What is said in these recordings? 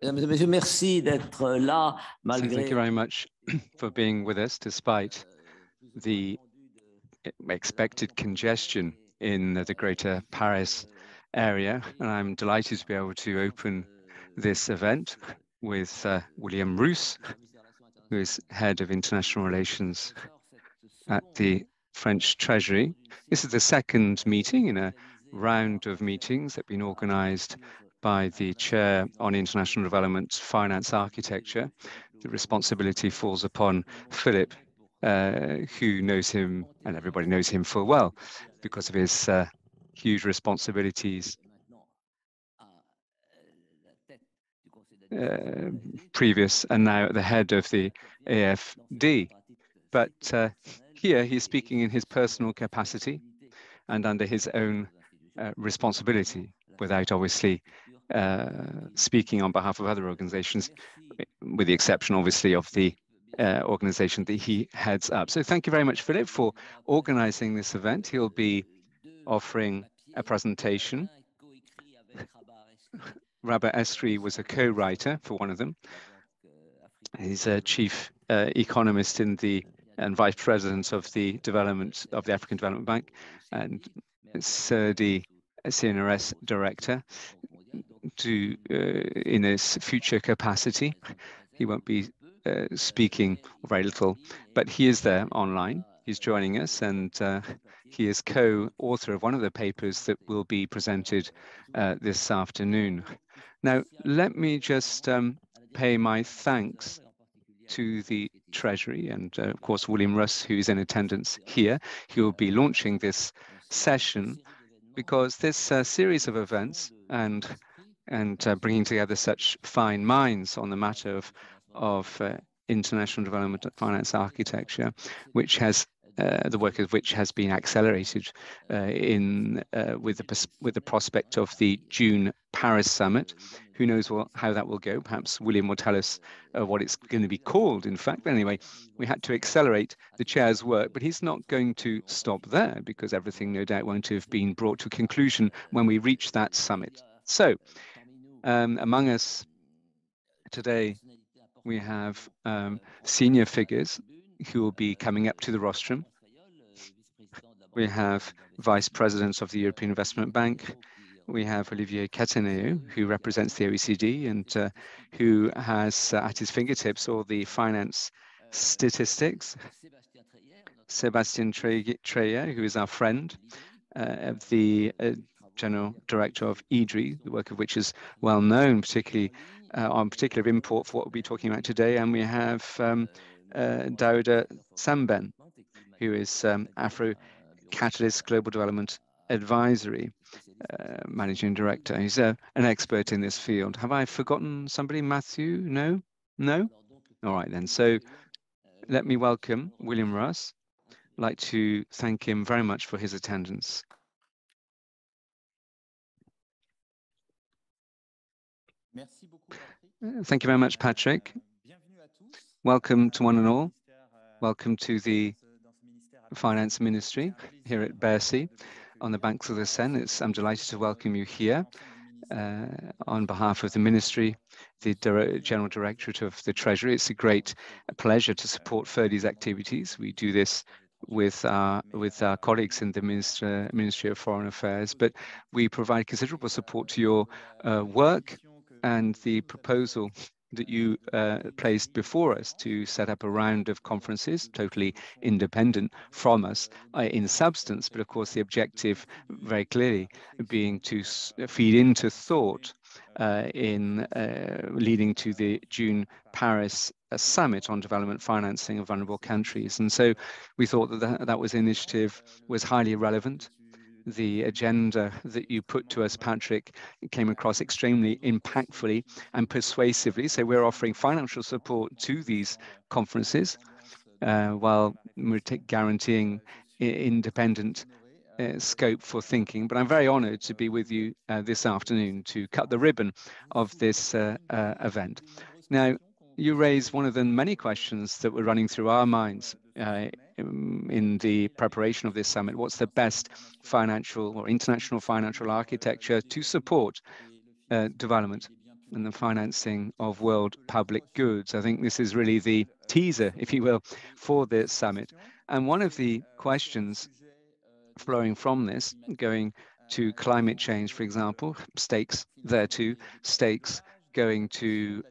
Monsieur, merci d'être là So thank you malgré very much for being with us despite the expected congestion in the greater Paris area. And I'm delighted to be able to open this event with William Roos, who is head of international relations at the French Treasury. This is the second meeting in a round of meetings that have been organized by the Chair on International Development Finance Architecture. The responsibility falls upon Philip, who knows him, and everybody knows him full well, because of his huge responsibilities previous and now at the head of the AFD. But here he's speaking in his personal capacity and under his own responsibility, without obviously speaking on behalf of other organizations, with the exception, obviously, of the organization that he heads up. So thank you very much, Philip, for organizing this event. He'll be offering a presentation. Rabat Estri was a co-writer for one of them. He's a chief economist in the and vice president of the African Development Bank, and FERDI CNRS director in his future capacity. He won't be speaking very little, but he is there online. He's joining us, and he is co-author of one of the papers that will be presented this afternoon. Now, let me just pay my thanks to the Treasury and, of course, William Roos, who's in attendance here. He will be launching this session because this series of events and bringing together such fine minds on the matter of international development finance architecture, which has the work of which has been accelerated with the prospect of the June Paris summit. Who knows how that will go? Perhaps William will tell us what it's going to be called, in fact. But anyway, we had to accelerate the chair's work, but he's not going to stop there because everything, no doubt, won't have been brought to a conclusion when we reach that summit. So among us today, we have senior figures who will be coming up to the rostrum. We have vice presidents of the European Investment Bank. We have Olivier Cataneo, who represents the OECD and who has at his fingertips all the finance statistics. Sébastien Treyer, who is our friend, the General Director of IDRI, the work of which is well known, particularly on particular import for what we'll be talking about today. And we have Daouda Samben, who is Afro Catalyst Global Development Advisory Managing Director. He's an expert in this field. Have I forgotten somebody? Matthew? No? No? All right, then. So let me welcome William Roos. I'd like to thank him very much for his attendance. Thank you very much, Patrick. Welcome to one and all. Welcome to the Finance Ministry here at Bercy on the banks of the Seine. I'm delighted to welcome you here on behalf of the Ministry, the General Directorate of the Treasury. It's a great pleasure to support FERDI's activities. We do this with our colleagues in the Ministry of Foreign Affairs, but we provide considerable support to your work and the proposal that you placed before us to set up a round of conferences, totally independent from us in substance, but of course the objective very clearly being to feed into thought in leading to the June Paris summit on development financing of vulnerable countries. And so we thought that that was initiative was highly relevant. The agenda that you put to us, Patrick, came across extremely impactfully and persuasively. So we're offering financial support to these conferences while we're guaranteeing independent scope for thinking. But I'm very honored to be with you this afternoon to cut the ribbon of this event. Now, you raised one of the many questions that were running through our minds in the preparation of this summit. What's the best financial or international financial architecture to support development? and the financing of world public goods. I think this is really the teaser, if you will, for this summit. And one of the questions flowing from this, going to climate change, for example, stakes there too, stakes going to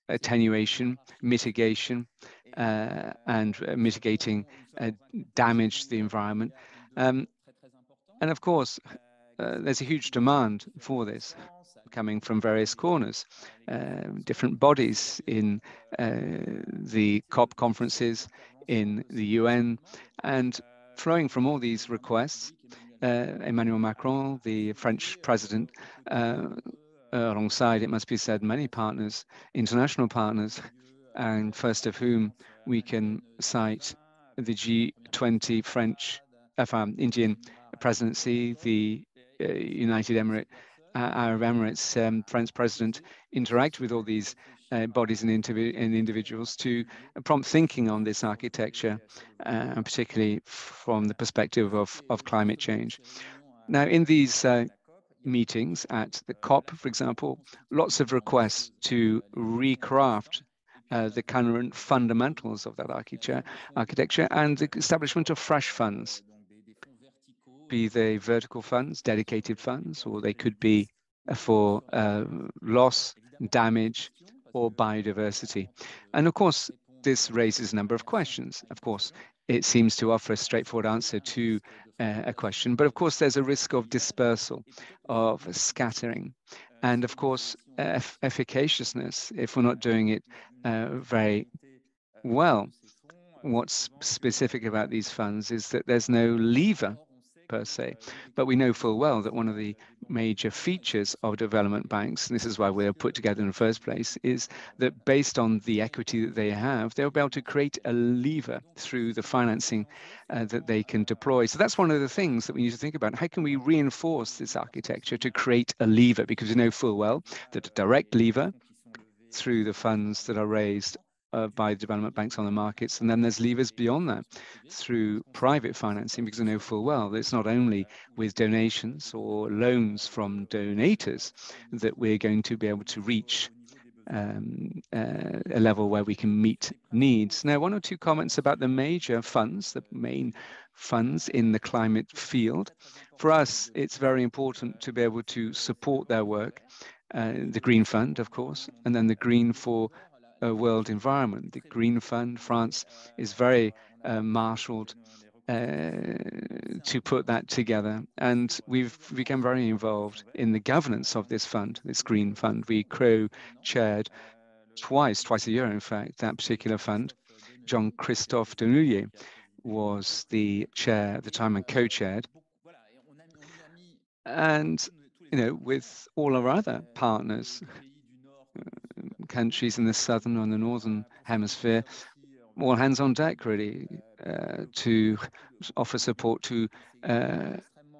attenuation, mitigation, and mitigating damage to the environment. And of course, there's a huge demand for this coming from various corners, different bodies in the COP conferences, in the UN, and flowing from all these requests, Emmanuel Macron, the French president, alongside, it must be said, many partners, international partners, and first of whom we can cite the G20 French, Indian presidency, the United Arab Emirates French president interact with all these bodies and individuals to prompt thinking on this architecture, and particularly from the perspective of climate change. Now, in these meetings at the COP, for example, lots of requests to recraft the current fundamentals of that architecture and the establishment of fresh funds, be they vertical funds, dedicated funds, or they could be for loss, damage, or biodiversity. And of course, this raises a number of questions. Of course, it seems to offer a straightforward answer to a question, but of course, there's a risk of dispersal, of scattering, and of course, efficaciousness if we're not doing it very well. What's specific about these funds is that there's no lever per se, but we know full well that one of the major features of development banks, and this is why we are put together in the first place, is that based on the equity that they have, they'll be able to create a lever through the financing that they can deploy. So that's one of the things that we need to think about. How can we reinforce this architecture to create a lever? Because we know full well that a direct lever through the funds that are raised by development banks on the markets. And then there's levers beyond that through private financing, because I know full well that it's not only with donations or loans from donators that we're going to be able to reach a level where we can meet needs. Now, one or two comments about the major funds, the main funds in the climate field. For us, it's very important to be able to support their work. The Green Fund, of course, and then the Green for World Environment. The Green Fund, France is very marshaled to put that together. And we've become very involved in the governance of this fund, this Green Fund. We co-chaired twice a year, in fact, that particular fund. Jean-Christophe Denouillier was the chair at the time and co-chaired. And, you know, with all our other partners, countries in the southern and the northern hemisphere, all hands on deck really to offer support to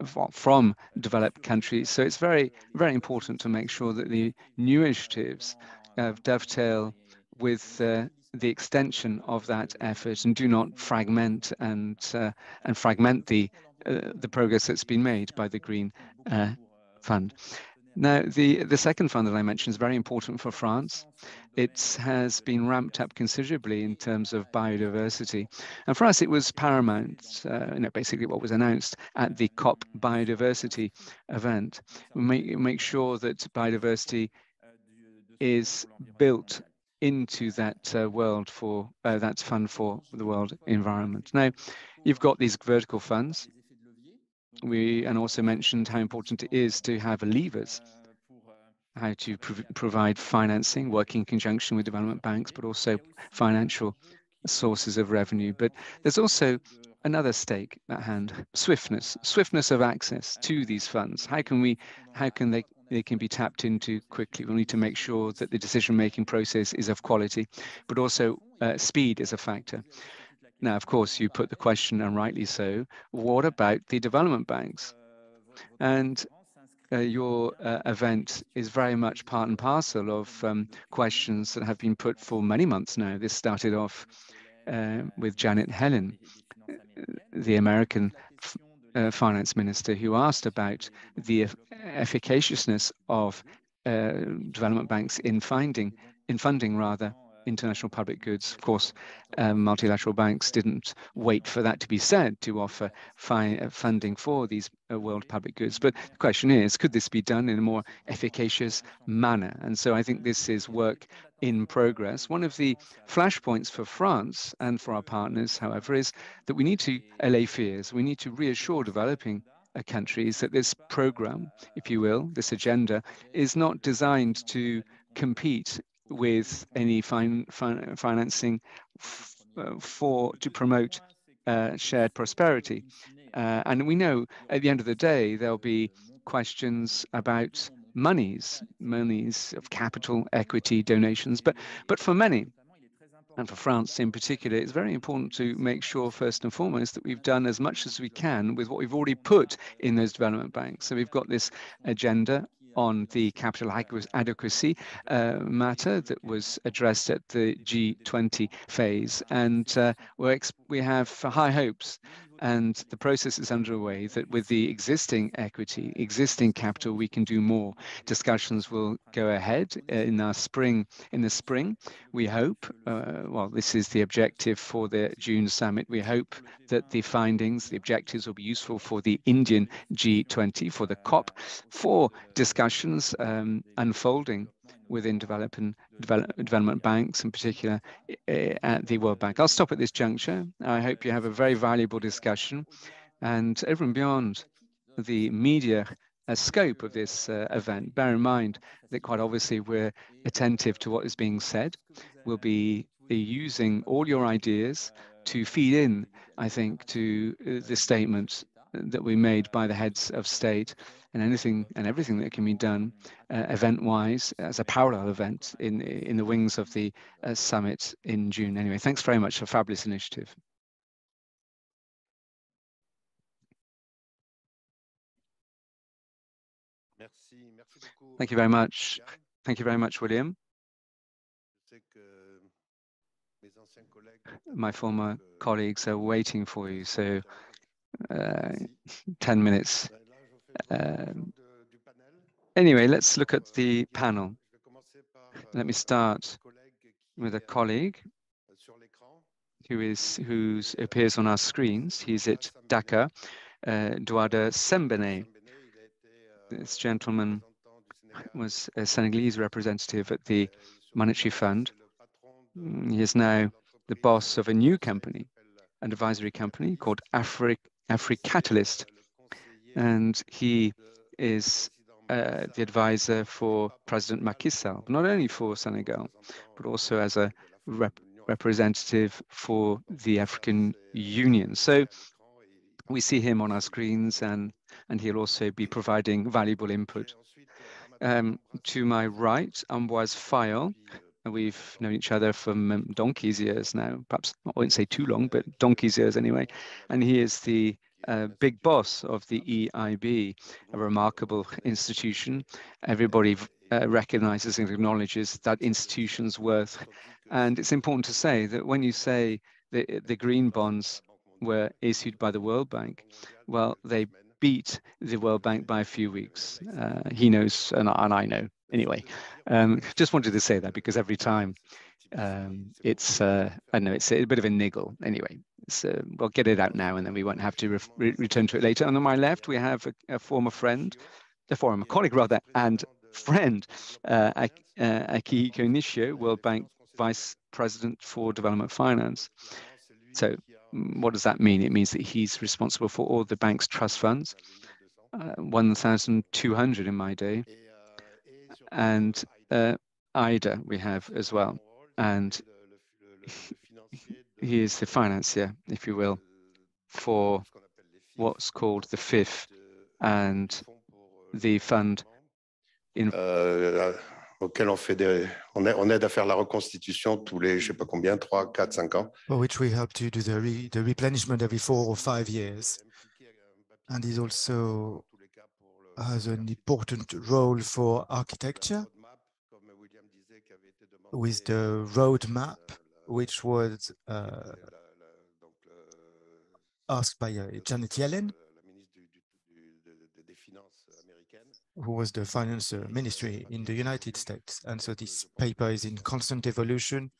from developed countries. So it's very, very important to make sure that the new initiatives dovetail with the extension of that effort and do not fragment and fragment the progress that's been made by the Green Fund. Now, the second fund that I mentioned is very important for France. It has been ramped up considerably in terms of biodiversity. And for us, it was paramount, basically what was announced at the COP biodiversity event. We make sure that biodiversity is built into that world for that fund for the world environment. Now, you've got these vertical funds. And also mentioned how important it is to have levers, how to provide financing, working in conjunction with development banks, but also financial sources of revenue. But there's also another stake at hand: swiftness of access to these funds. How can they can be tapped into quickly? We need to make sure that the decision-making process is of quality, but also speed is a factor. Now, of course, you put the question, and rightly so, what about the development banks? And your event is very much part and parcel of questions that have been put for many months now. This started off with Janet Yellen, the American finance minister, who asked about the efficaciousness of development banks in funding international public goods. Of course, multilateral banks didn't wait for that to be said to offer funding for these world public goods. But the question is, could this be done in a more efficacious manner? And so I think this is work in progress. One of the flashpoints for France and for our partners, however, is that we need to allay fears. We need to reassure developing countries that this program, if you will, this agenda, is not designed to compete with any financing to promote shared prosperity. And we know at the end of the day, there'll be questions about monies of capital, equity, donations. But for many, and for France in particular, it's very important to make sure, first and foremost, that we've done as much as we can with what we've already put in those development banks. So we've got this agenda on the capital adequacy matter that was addressed at the G20 phase. And we have high hopes, and the process is underway, that with the existing equity, existing capital, we can do more. Discussions will go ahead in the spring. We hope, well, this is the objective for the June summit. We hope that the findings, the objectives will be useful for the Indian G20, for the COP, for discussions unfolding within development banks, in particular at the World Bank. I'll stop at this juncture. I hope you have a very valuable discussion. And over and beyond the media scope of this event, bear in mind that quite obviously we're attentive to what is being said. We'll be using all your ideas to feed in, I think, to the statements that we made by the heads of state, and anything and everything that can be done event-wise as a parallel event in the wings of the summit in June. Anyway, thanks very much for a fabulous initiative. Thank you very much. Thank you very much, William. My former colleagues are waiting for you, so 10 minutes. Anyway, let's look at the panel. Let me start with a colleague who appears on our screens. He's at Dakar, Douada Sembene. This gentleman was a Senegalese representative at the Monetary Fund. He is now the boss of a new company, an advisory company called Africatalyst, and he is the advisor for President Macky Sall, not only for Senegal, but also as a representative for the African Union. So we see him on our screens, and he'll also be providing valuable input. To my right, Ambroise Fayol. We've known each other for donkey's years now, perhaps I won't say too long, but donkey's years anyway. And he is the big boss of the EIB, a remarkable institution. Everybody recognizes and acknowledges that institution's worth. And it's important to say that when you say the green bonds were issued by the World Bank, well, they beat the World Bank by a few weeks. He knows, and I know. Anyway, just wanted to say that because every time it's, I know it's a bit of a niggle. Anyway, we'll get it out now and then we won't have to return to it later. And on my left, we have a former friend, a former colleague rather, and friend, Akihiko Nishio, World Bank Vice President for Development Finance. So what does that mean? It means that he's responsible for all the bank's trust funds, 1,200 in my day. And IDA we have as well. And he is the financier, if you will, for what's called the FIF and the fund in auquel on aide à faire la reconstitution tous les, je sais pas combien, 3, 4, 5 ans. For which we help to do the replenishment every 4 or 5 years. And he also has an important role for architecture with the roadmap, which was asked by Janet Yellen, who was the finance ministry in the United States. And so this paper is in constant evolution.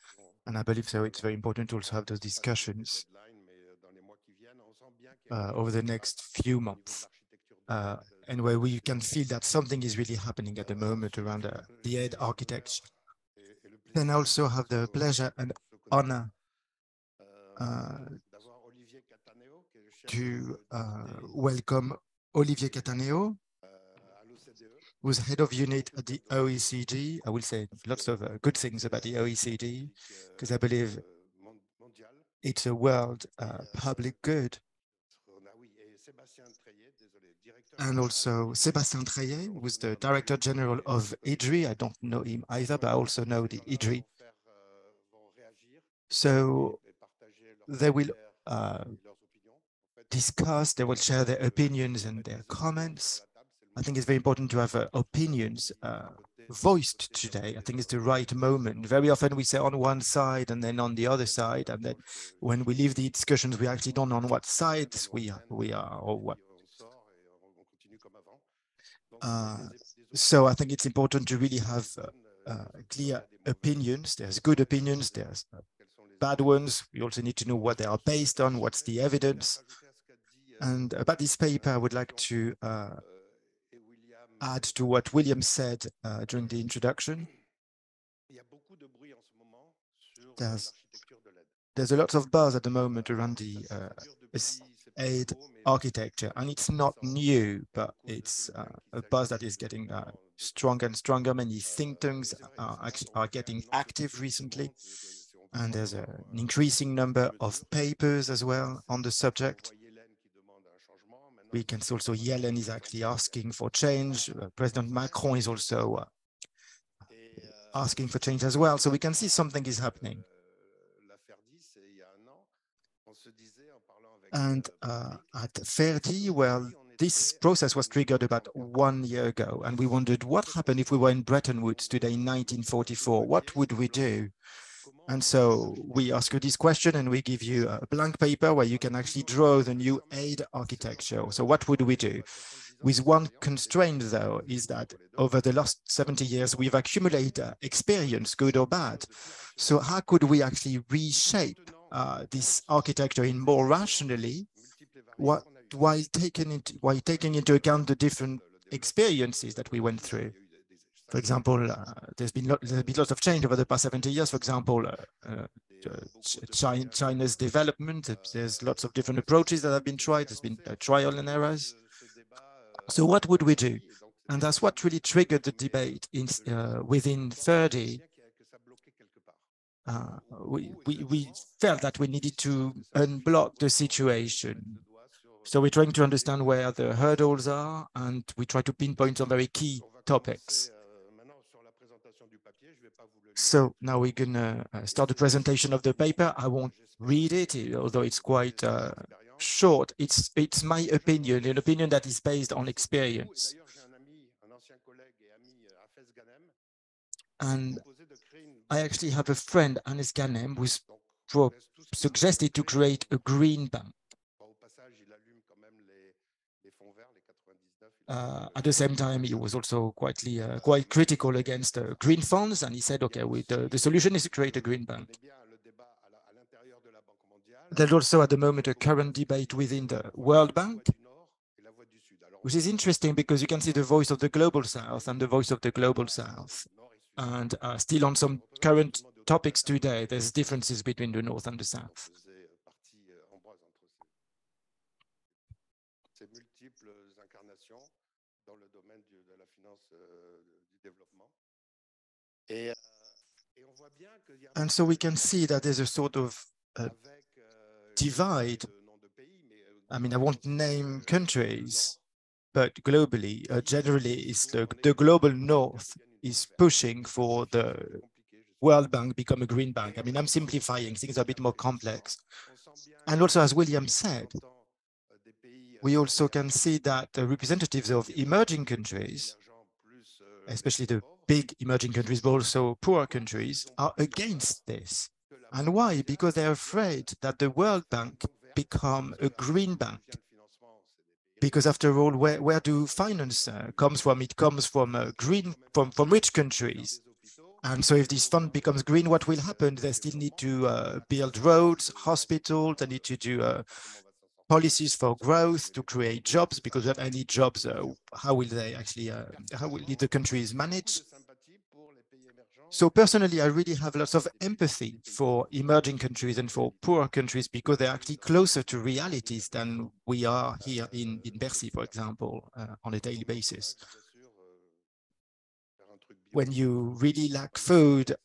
And I believe so it's very important to also have those discussions over the next few months. And where we can feel that something is really happening at the moment around the aid architecture. Then I also have the pleasure and honor to welcome Olivier Cataneo, who's head of unit at the OECD. I will say lots of good things about the OECD, because I believe it's a world public good. And also Sébastien Treillet, who's the Director General of IDRI. I don't know him either, but I also know the IDRI. So they will discuss, they will share their opinions and their comments. I think it's very important to have opinions voiced today. I think it's the right moment. Very often we say on one side and then on the other side, and then when we leave the discussions, we actually don't know on what sides we are or what. So I think it's important to really have clear opinions. There's good opinions, there's bad ones. We also need to know what they are based on, what's the evidence. And about this paper, I would like to add to what William said during the introduction. There's a lot of buzz at the moment around the aid architecture, and it's not new, but it's a buzz that is getting stronger and stronger. Many think tanks are getting active recently, and there's an increasing number of papers as well on the subject. We can see also Yellen is actually asking for change. President Macron is also asking for change as well. So we can see something is happening. And at FERDI, well, this process was triggered about 1 year ago. And we wondered what happened if we were in Bretton Woods today in 1944, what would we do? And so we ask you this question and we give you a blank paper where you can actually draw the new aid architecture. So what would we do? With one constraint, though, is that over the last 70 years, we've accumulated experience, good or bad. So how could we actually reshape this architecture in more rationally, while taking into account the different experiences that we went through? For example, there's been lots of change over the past 70 years. For example, China's development, there's lots of different approaches that have been tried. There's been trial and errors. So what would we do? And that's what really triggered the debate within FERDI. We felt that we needed to unblock the situation. So we're trying to understand where the hurdles are, and we try to pinpoint some very key topics. So now we're going to start the presentation of the paper. I won't read it, although it's quite short. It's my opinion, an opinion that is based on experience. And I actually have a friend, Hannes Ganem, who's suggested to create a green bank. At the same time, he was also quite critical against green funds, and he said, okay, the solution is to create a green bank. There's also at the moment a current debate within the World Bank, which is interesting because you can see the voice of the Global South and the voice of the Global South. And still on some current topics today, there's differences between the North and the South. And so we can see that there's a sort of divide. I mean, I won't name countries, but globally, generally, it's the global North is pushing for the World Bank become a green bank. I mean, I'm simplifying, things are a bit more complex. And also, as William said, we also can see that the representatives of emerging countries, especially the big emerging countries, but also poor countries, are against this. And why? Because they're afraid that the World Bank become a green bank. Because after all, where do finance comes from? It comes from from rich countries. And so if this fund becomes green, what will happen? They still need to build roads, hospitals, they need to do policies for growth to create jobs, because without any jobs, how will they actually, how will the countries manage? So personally, I really have lots of empathy for emerging countries and for poor countries, because they're actually closer to realities than we are here in Bercy, for example, on a daily basis. When you really lack food,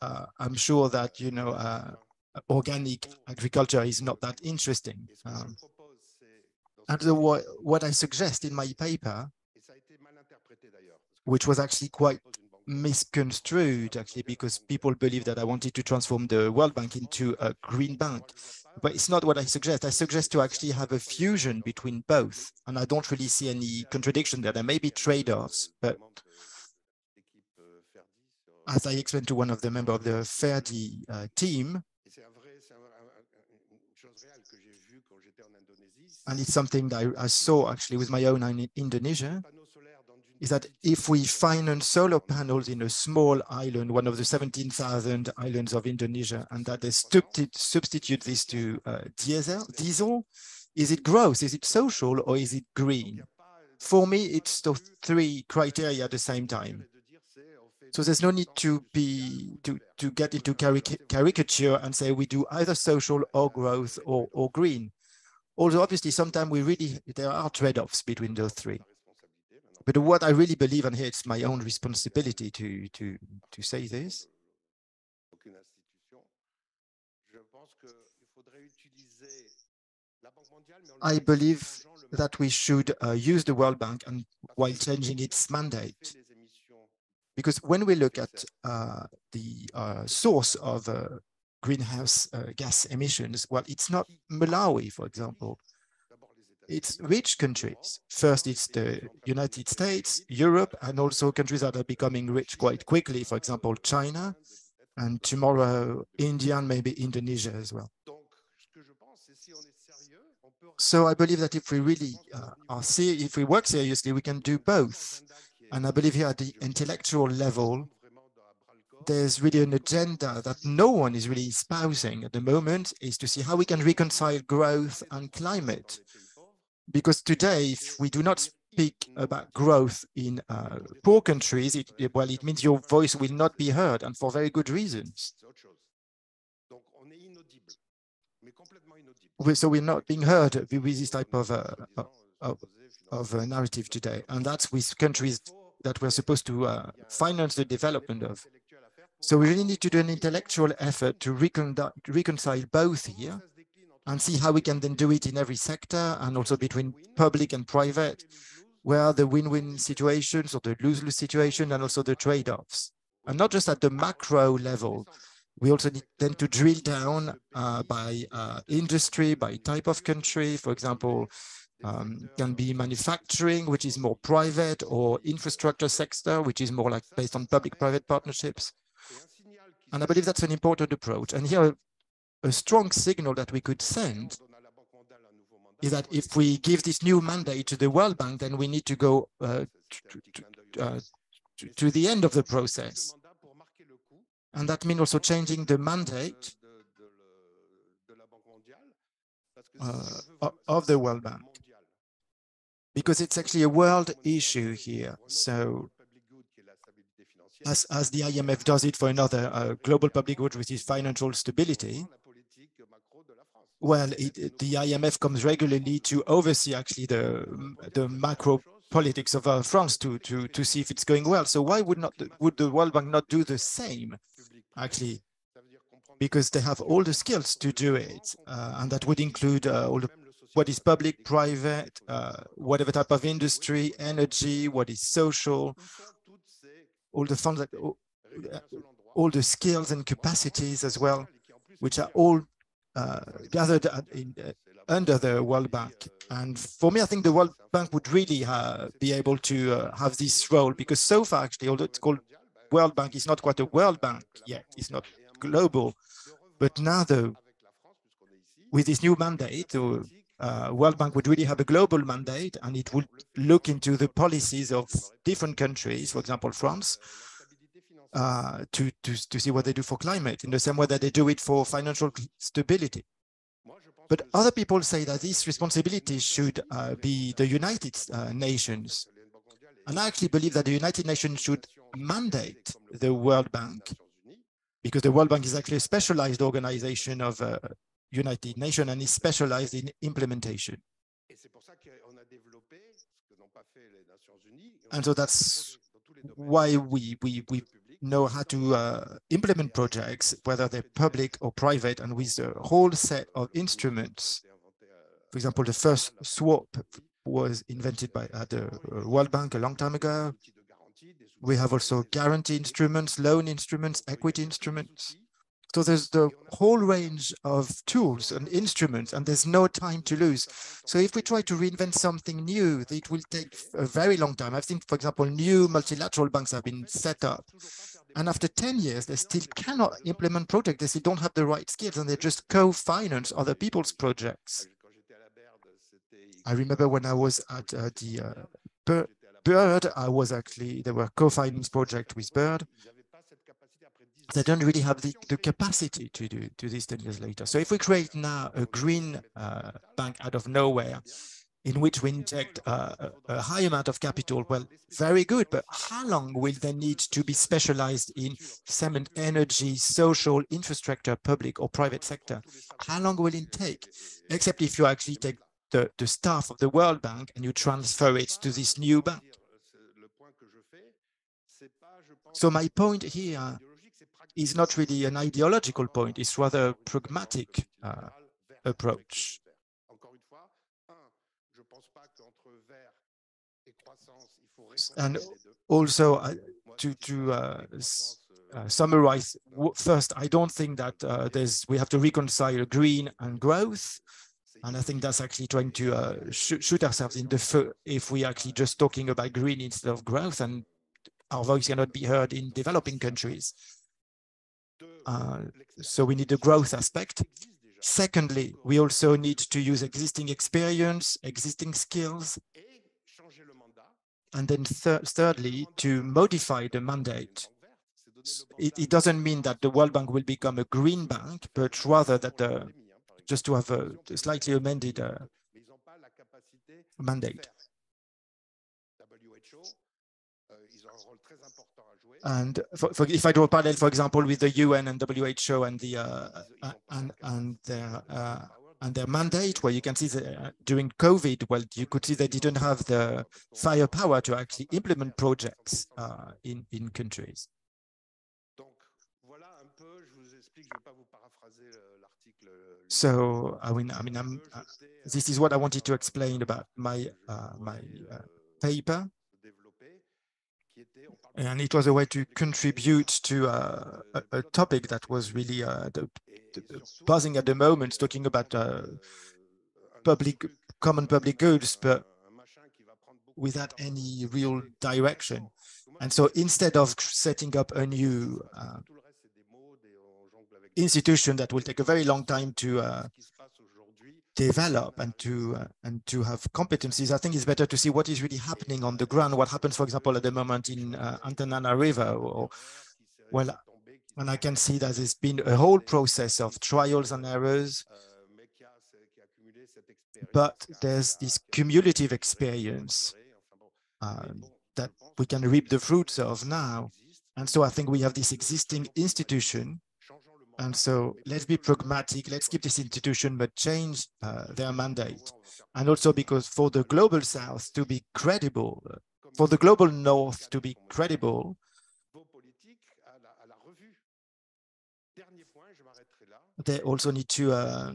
I'm sure that, you know, organic agriculture is not that interesting. And what I suggest in my paper, which was actually quite misconstrued, actually, because people believe that I wanted to transform the World Bank into a green bank. But it's not what I suggest. I suggest to actually have a fusion between both. And I don't really see any contradiction there. There may be trade-offs, but as I explained to one of the members of the FERDI team, and it's something that I saw actually with my own in Indonesia, is that if we finance solar panels in a small island, one of the 17,000 islands of Indonesia, and that they substitute this to diesel, is it growth, is it social, or is it green? For me, it's the three criteria at the same time. So there's no need to get into caricature and say we do either social or growth or green. Although obviously sometimes there are trade-offs between those three. But what I really believe, and here it's my own responsibility to say this, I believe that we should use the World Bank and while changing its mandate. Because when we look at the source of greenhouse gas emissions, well, it's not Malawi, for example. It's rich countries. First, it's the United States, Europe, and also countries that are becoming rich quite quickly, for example, China, and tomorrow, India, and maybe Indonesia as well. So I believe that if we really if we work seriously, we can do both. And I believe here at the intellectual level, there's really an agenda that no one is really espousing at the moment, is to see how we can reconcile growth and climate. Because today, if we do not speak about growth in poor countries, it means your voice will not be heard, and for very good reasons. So we're not being heard with this type of narrative today, and that's with countries that we're supposed to finance the development of. So we really need to do an intellectual effort to reconcile both here and see how we can then do it in every sector and also between public and private, where are the win-win situations or the lose-lose situation, and also the trade-offs. And not just at the macro level, we also need then to drill down by industry, by type of country. For example, can be manufacturing, which is more private, or infrastructure sector, which is more like based on public-private partnerships. And I believe that's an important approach. And here, a strong signal that we could send is that if we give this new mandate to the World Bank, then we need to go to the end of the process. And that means also changing the mandate of the World Bank, because it's actually a world issue here. So as the IMF does it for another global public good, which is financial stability, well, the IMF comes regularly to oversee actually the macro politics of France to see if it's going well. So why would the World Bank not do the same, actually? Because they have all the skills to do it, and that would include what is public, private, whatever type of industry, energy, what is social, all the funds, all the skills and capacities as well, which are all gathered under the World Bank. And for me, I think the World Bank would really be able to have this role, because so far, actually, although it's called World Bank, it's not quite a World Bank yet. It's not global. But now, though, with this new mandate, World Bank would really have a global mandate, and it would look into the policies of different countries, for example, France, to see what they do for climate in the same way that they do it for financial stability. But other people say that this responsibility should be the United Nations. And I actually believe that the United Nations should mandate the World Bank, because the World Bank is actually a specialized organization of United Nations and is specialized in implementation. And so that's why we know how to implement projects, whether they're public or private, and with a whole set of instruments. For example, the first swap was invented by the World Bank a long time ago. We have also guarantee instruments, loan instruments, equity instruments. So there's the whole range of tools and instruments, and there's no time to lose. So if we try to reinvent something new, it will take a very long time. I've seen, for example, new multilateral banks have been set up, and after 10 years, they still cannot implement projects. They still don't have the right skills, and they just co-finance other people's projects. I remember when I was at the Bird, they were co-finance project with Bird. They don't really have the capacity to do this 10 years later. So if we create now a green bank out of nowhere, in which we inject a high amount of capital, well, very good, but how long will they need to be specialized in cement, energy, social, infrastructure, public or private sector? How long will it take? Except if you actually take the staff of the World Bank and you transfer it to this new bank. So my point here is not really an ideological point, it's rather a pragmatic approach. And also to summarize, first, I don't think that we have to reconcile green and growth. And I think that's actually trying to shoot ourselves in the foot if we actually just talking about green instead of growth, and our voice cannot be heard in developing countries. So we need the growth aspect. Secondly, we also need to use existing experience, existing skills. And then thirdly, to modify the mandate. It doesn't mean that the World Bank will become a green bank, but rather that just to have a slightly amended mandate. And if I draw a parallel, for example, with the UN and WHO and their mandate, where you can see that during COVID, well, you could see they didn't have the firepower to actually implement projects in countries. So this is what I wanted to explain about my paper. And it was a way to contribute to a topic that was really buzzing at the moment, talking about common public goods, but without any real direction. And so instead of setting up a new institution that will take a very long time to develop and to have competencies, I think it's better to see what is really happening on the ground, what happens, for example, at the moment in Antanana River. And I can see that there's been a whole process of trials and errors, but there's this cumulative experience that we can reap the fruits of now. And so I think we have this existing institution. And so let's be pragmatic, let's keep this institution, but change their mandate. And also because for the global South to be credible, for the global North to be credible, they also need to have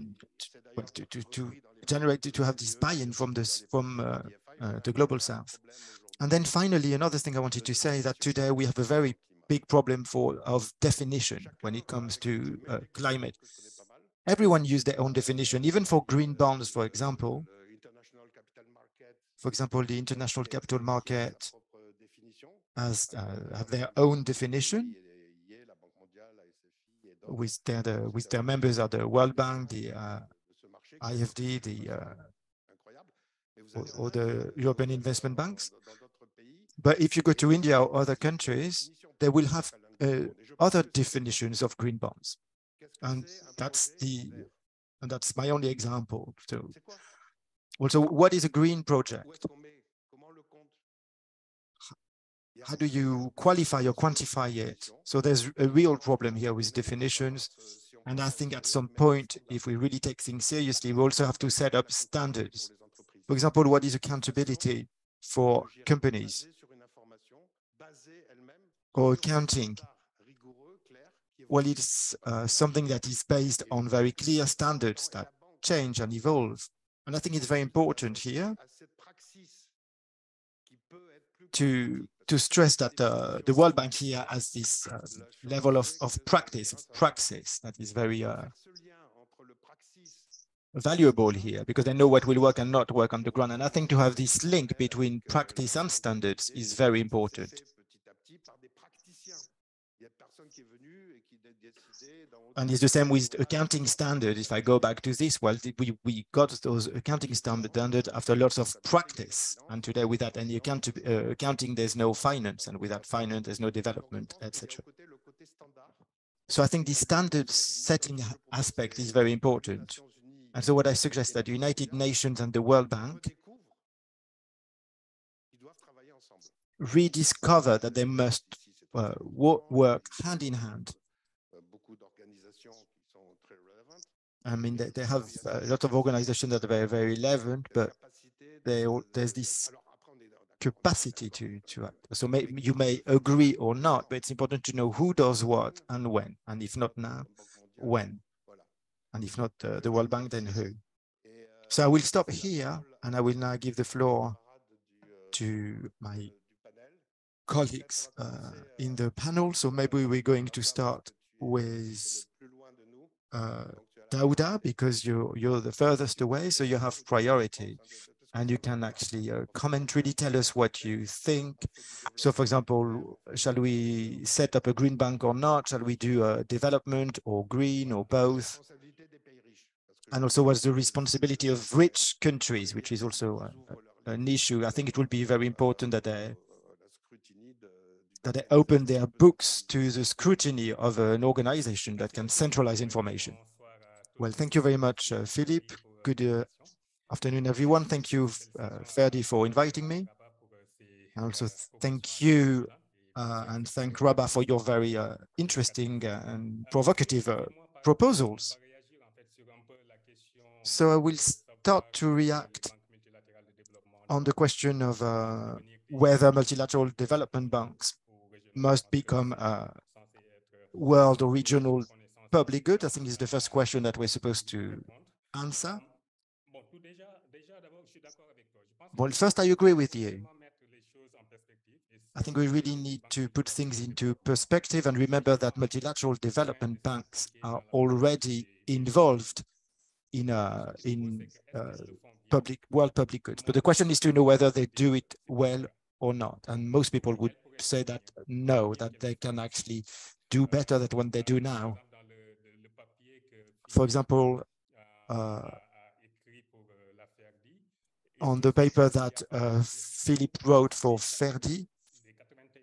this buy-in from the global South. And then finally, another thing I wanted to say is that today we have a very big problem of definition when it comes to climate. Everyone uses their own definition, even for green bonds, for example. For example, the international capital market have their own definition, with their members are the World Bank, the IFD, the or the European investment banks. But if you go to India or other countries, they will have other definitions of green bonds. And that's my only example. So also, what is a green project? How do you qualify or quantify it? So there's a real problem here with definitions. And I think at some point, if we really take things seriously, we also have to set up standards. For example, what is accountability for companies or accounting? Well, it's something that is based on very clear standards that change and evolve. And I think it's very important here to stress that the World Bank here has this level of praxis that is very valuable here, because they know what will work and not work on the ground. And I think to have this link between practice and standards is very important. And it's the same with accounting standards. If I go back to this, well, we got those accounting standards after lots of practice. And today, without any accounting, there's no finance. And without finance, there's no development, etc. So I think the standard setting aspect is very important. And so what I suggest that the United Nations and the World Bank rediscover that they must work hand in hand. I mean, they have a lot of organizations that are very, very relevant, but there's this capacity to act. So you may agree or not, but it's important to know who does what and when. And if not now, when? And if not the World Bank, then who? So I will stop here, and I will now give the floor to my colleagues in the panel. So maybe we're going to start with Dauda, because you're the furthest away, so you have priority, and you can actually comment, really tell us what you think. So, for example, shall we set up a green bank or not? Shall we do development or green or both? And also, what's the responsibility of rich countries, which is also an issue. I think it will be very important that they open their books to the scrutiny of an organization that can centralize information. Well, thank you very much, Philippe. Good afternoon, everyone. Thank you, FERDI, for inviting me. And also thank you and thank Rabah for your very interesting and provocative proposals. So I will start to react on the question of whether multilateral development banks must become world or regional public good. I think is the first question that we're supposed to answer. Well, first, I agree with you. I think we really need to put things into perspective and remember that multilateral development banks are already involved in world public goods. But the question is to know whether they do it well or not. And most people would say that no, that they can actually do better than what they do now. For example, on the paper that Philippe wrote for FERDI,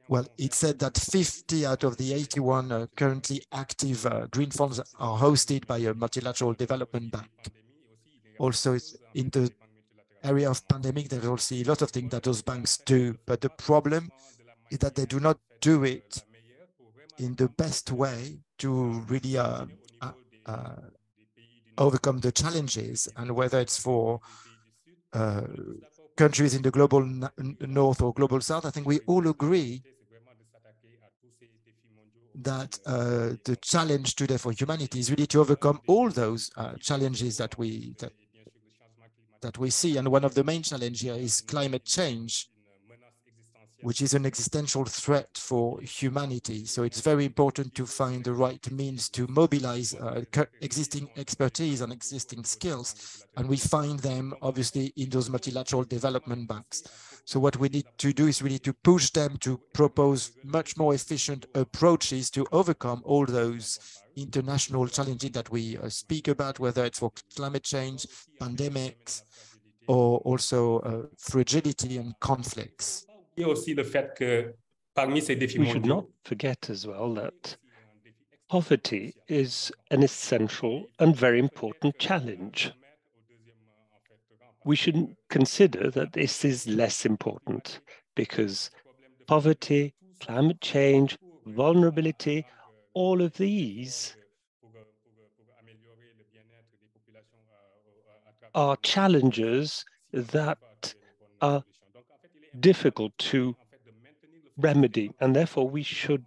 well, it said that 50 out of the 81 currently active green funds are hosted by a multilateral development bank. Also, in the area of pandemic, there are also a lot of things that those banks do, but the problem is that they do not do it in the best way to really overcome the challenges, and whether it's for countries in the global north or global south, I think we all agree that the challenge today for humanity is really to overcome all those challenges that we see. And one of the main challenges here is climate change, which is an existential threat for humanity. So it's very important to find the right means to mobilize existing expertise and existing skills. And we find them, obviously, in those multilateral development banks. So what we need to do is really to push them to propose much more efficient approaches to overcome all those international challenges that we speak about, whether it's for climate change, pandemics, or also fragility and conflicts. We should not forget as well that poverty is an essential and very important challenge. We shouldn't consider that this is less important, because poverty, climate change, vulnerability, all of these are challenges that are difficult to remedy, and therefore we should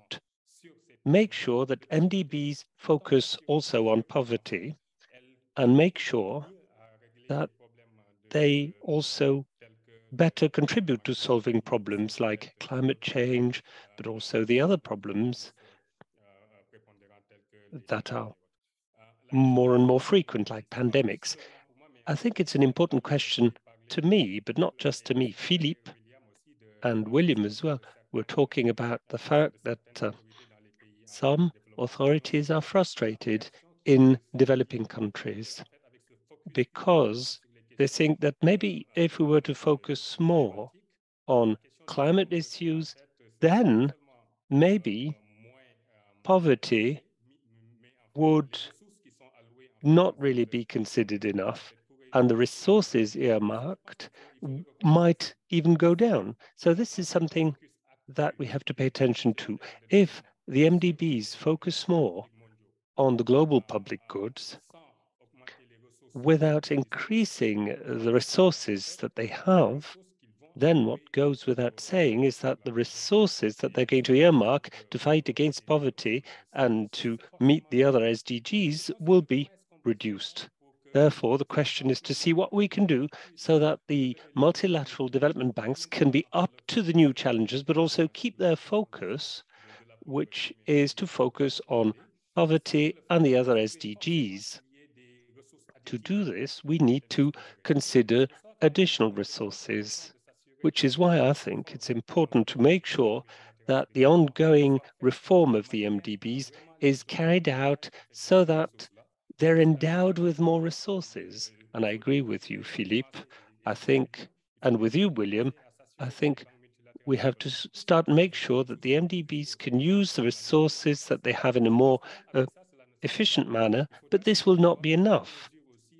make sure that MDBs focus also on poverty and make sure that they also better contribute to solving problems like climate change, but also the other problems that are more and more frequent, like pandemics. I think it's an important question to me, but not just to me. Philippe and William as well were talking about the fact that some authorities are frustrated in developing countries because they think that maybe if we were to focus more on climate issues, then maybe poverty would not really be considered enough, and the resources earmarked might even go down. So this is something that we have to pay attention to. If the MDBs focus more on the global public goods without increasing the resources that they have, then what goes without saying is that the resources that they're going to earmark to fight against poverty and to meet the other SDGs will be reduced. Therefore, the question is to see what we can do so that the multilateral development banks can be up to the new challenges, but also keep their focus, which is to focus on poverty and the other SDGs. To do this, we need to consider additional resources, which is why I think it's important to make sure that the ongoing reform of the MDBs is carried out so that they're endowed with more resources. And I agree with you, Philippe. I think, and with you, William, I think we have to start make sure that the MDBs can use the resources that they have in a more efficient manner, but this will not be enough.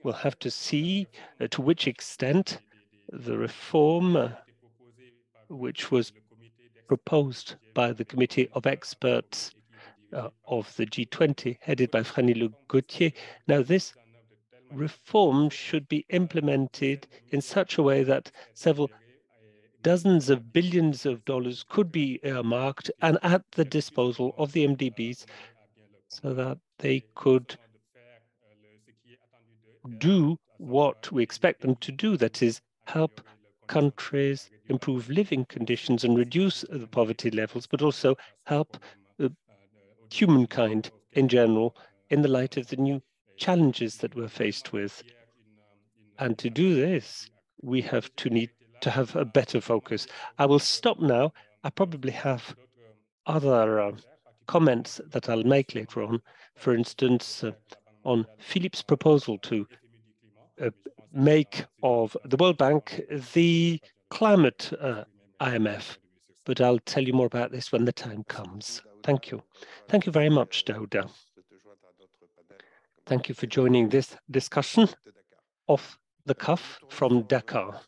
We'll have to see to which extent the reform which was proposed by the Committee of Experts of the G20, headed by Fanny Le Gauthier. Now, this reform should be implemented in such a way that several dozens of billions of dollars could be earmarked and at the disposal of the MDBs so that they could do what we expect them to do, that is, help countries improve living conditions and reduce the poverty levels, but also help humankind in general in the light of the new challenges that we're faced with. And to do this, we have to have a better focus. I will stop now. I probably have other comments that I'll make later on. For instance, on Philippe's proposal to make of the World Bank the climate IMF. But I'll tell you more about this when the time comes. Thank you. Thank you very much, Dauda. Thank you for joining this discussion off the cuff from Dakar.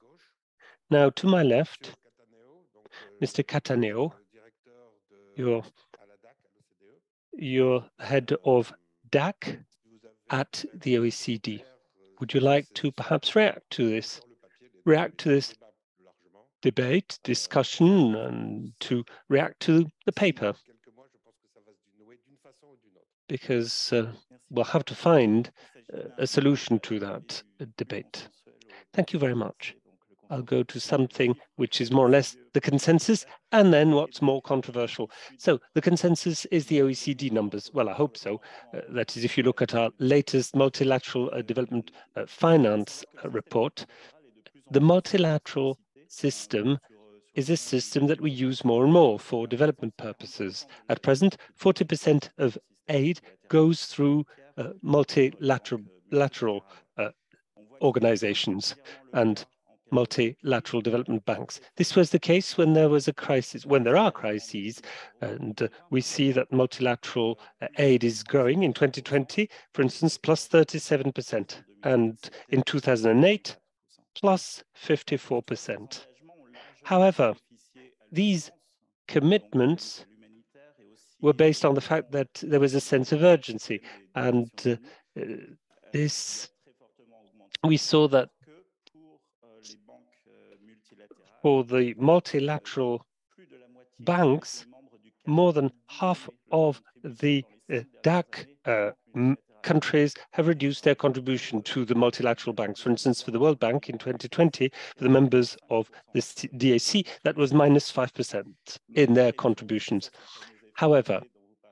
Now, to my left, Mr. Cataneo, you're head of DAC at the OECD. Would you like to perhaps react to this debate, discussion, and to react to the paper? Because we'll have to find a solution to that debate. Thank you very much. I'll go to something which is more or less the consensus, and then what's more controversial. So the consensus is the OECD numbers. Well, I hope so. That is, if you look at our latest multilateral development finance report, the multilateral system is a system that we use more and more for development purposes. At present, 40% of aid goes through multilateral organizations. And multilateral development banks. This was the case when there was a crisis, when there are crises, and we see that multilateral aid is growing in 2020, for instance, plus 37%, and in 2008, plus 54%. However, these commitments were based on the fact that there was a sense of urgency, and we saw that for the multilateral banks, more than half of the DAC countries have reduced their contribution to the multilateral banks. For instance, for the World Bank in 2020, for the members of the DAC, that was minus 5% in their contributions. However,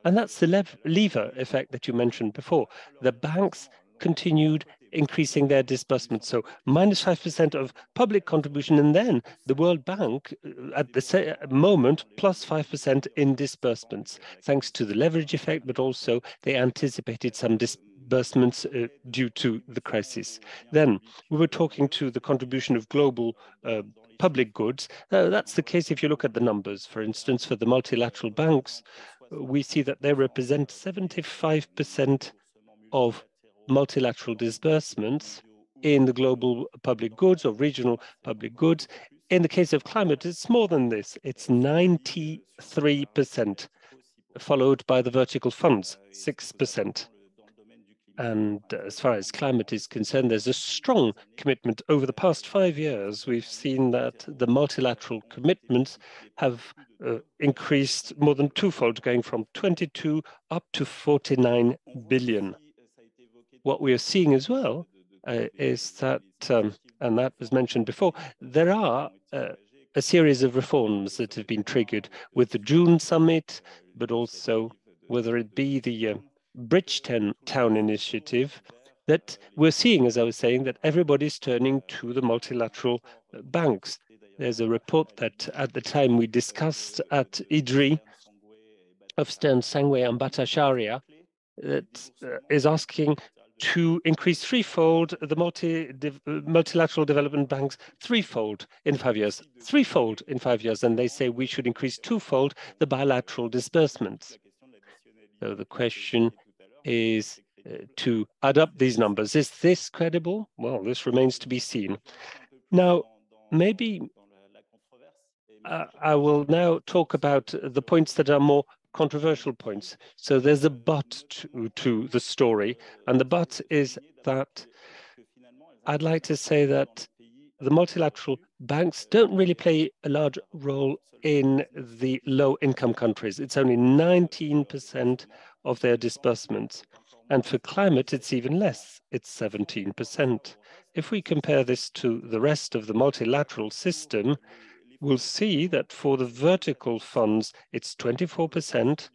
and that's the lever effect that you mentioned before, the banks continued increasing their disbursements. So minus 5% of public contribution, and then the World Bank at the same moment plus 5% in disbursements, thanks to the leverage effect, but also they anticipated some disbursements due to the crisis. Then we were talking to the contribution of global public goods. That's the case if you look at the numbers. For instance, for the multilateral banks, we see that they represent 75% of multilateral disbursements in the global public goods or regional public goods. In the case of climate, it's more than this. It's 93%, followed by the vertical funds, 6%. And as far as climate is concerned, there's a strong commitment. Over the past 5 years, we've seen that the multilateral commitments have increased more than twofold, going from 22 up to 49 billion. What we are seeing as well is that, and that was mentioned before, there are a series of reforms that have been triggered with the Summit, but also whether it be the Bridgetown initiative, that we're seeing, as I was saying, that everybody's turning to the multilateral banks. There's a report that at the time we discussed at IDRI of Stern, Sangwe, and Bhattacharya that is asking to increase threefold the multilateral development banks, threefold in 5 years, and they say we should increase twofold the bilateral disbursements. So the question is to add up these numbers. Is this credible? Well, this remains to be seen. Now, maybe I will now talk about the points that are more controversial points. So there's a but to the story, and the but is that I'd like to say that the multilateral banks don't really play a large role in the low-income countries. It's only 19% of their disbursements. And for climate, it's even less. It's 17%. If we compare this to the rest of the multilateral system, we'll see that for the vertical funds, it's 24%,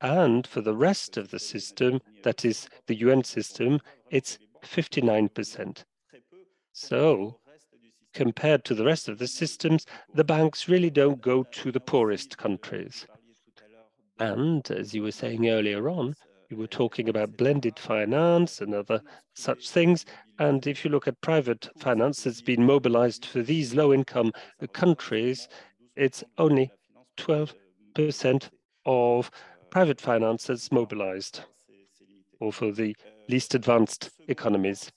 and for the rest of the system, that is the UN system, it's 59%. So, compared to the rest of the systems, the banks really don't go to the poorest countries. And as you were saying earlier on, you were talking about blended finance and other such things. And if you look at private finance that's been mobilized for these low-income countries, it's only 12% of private finance that's mobilized, or for the least advanced economies.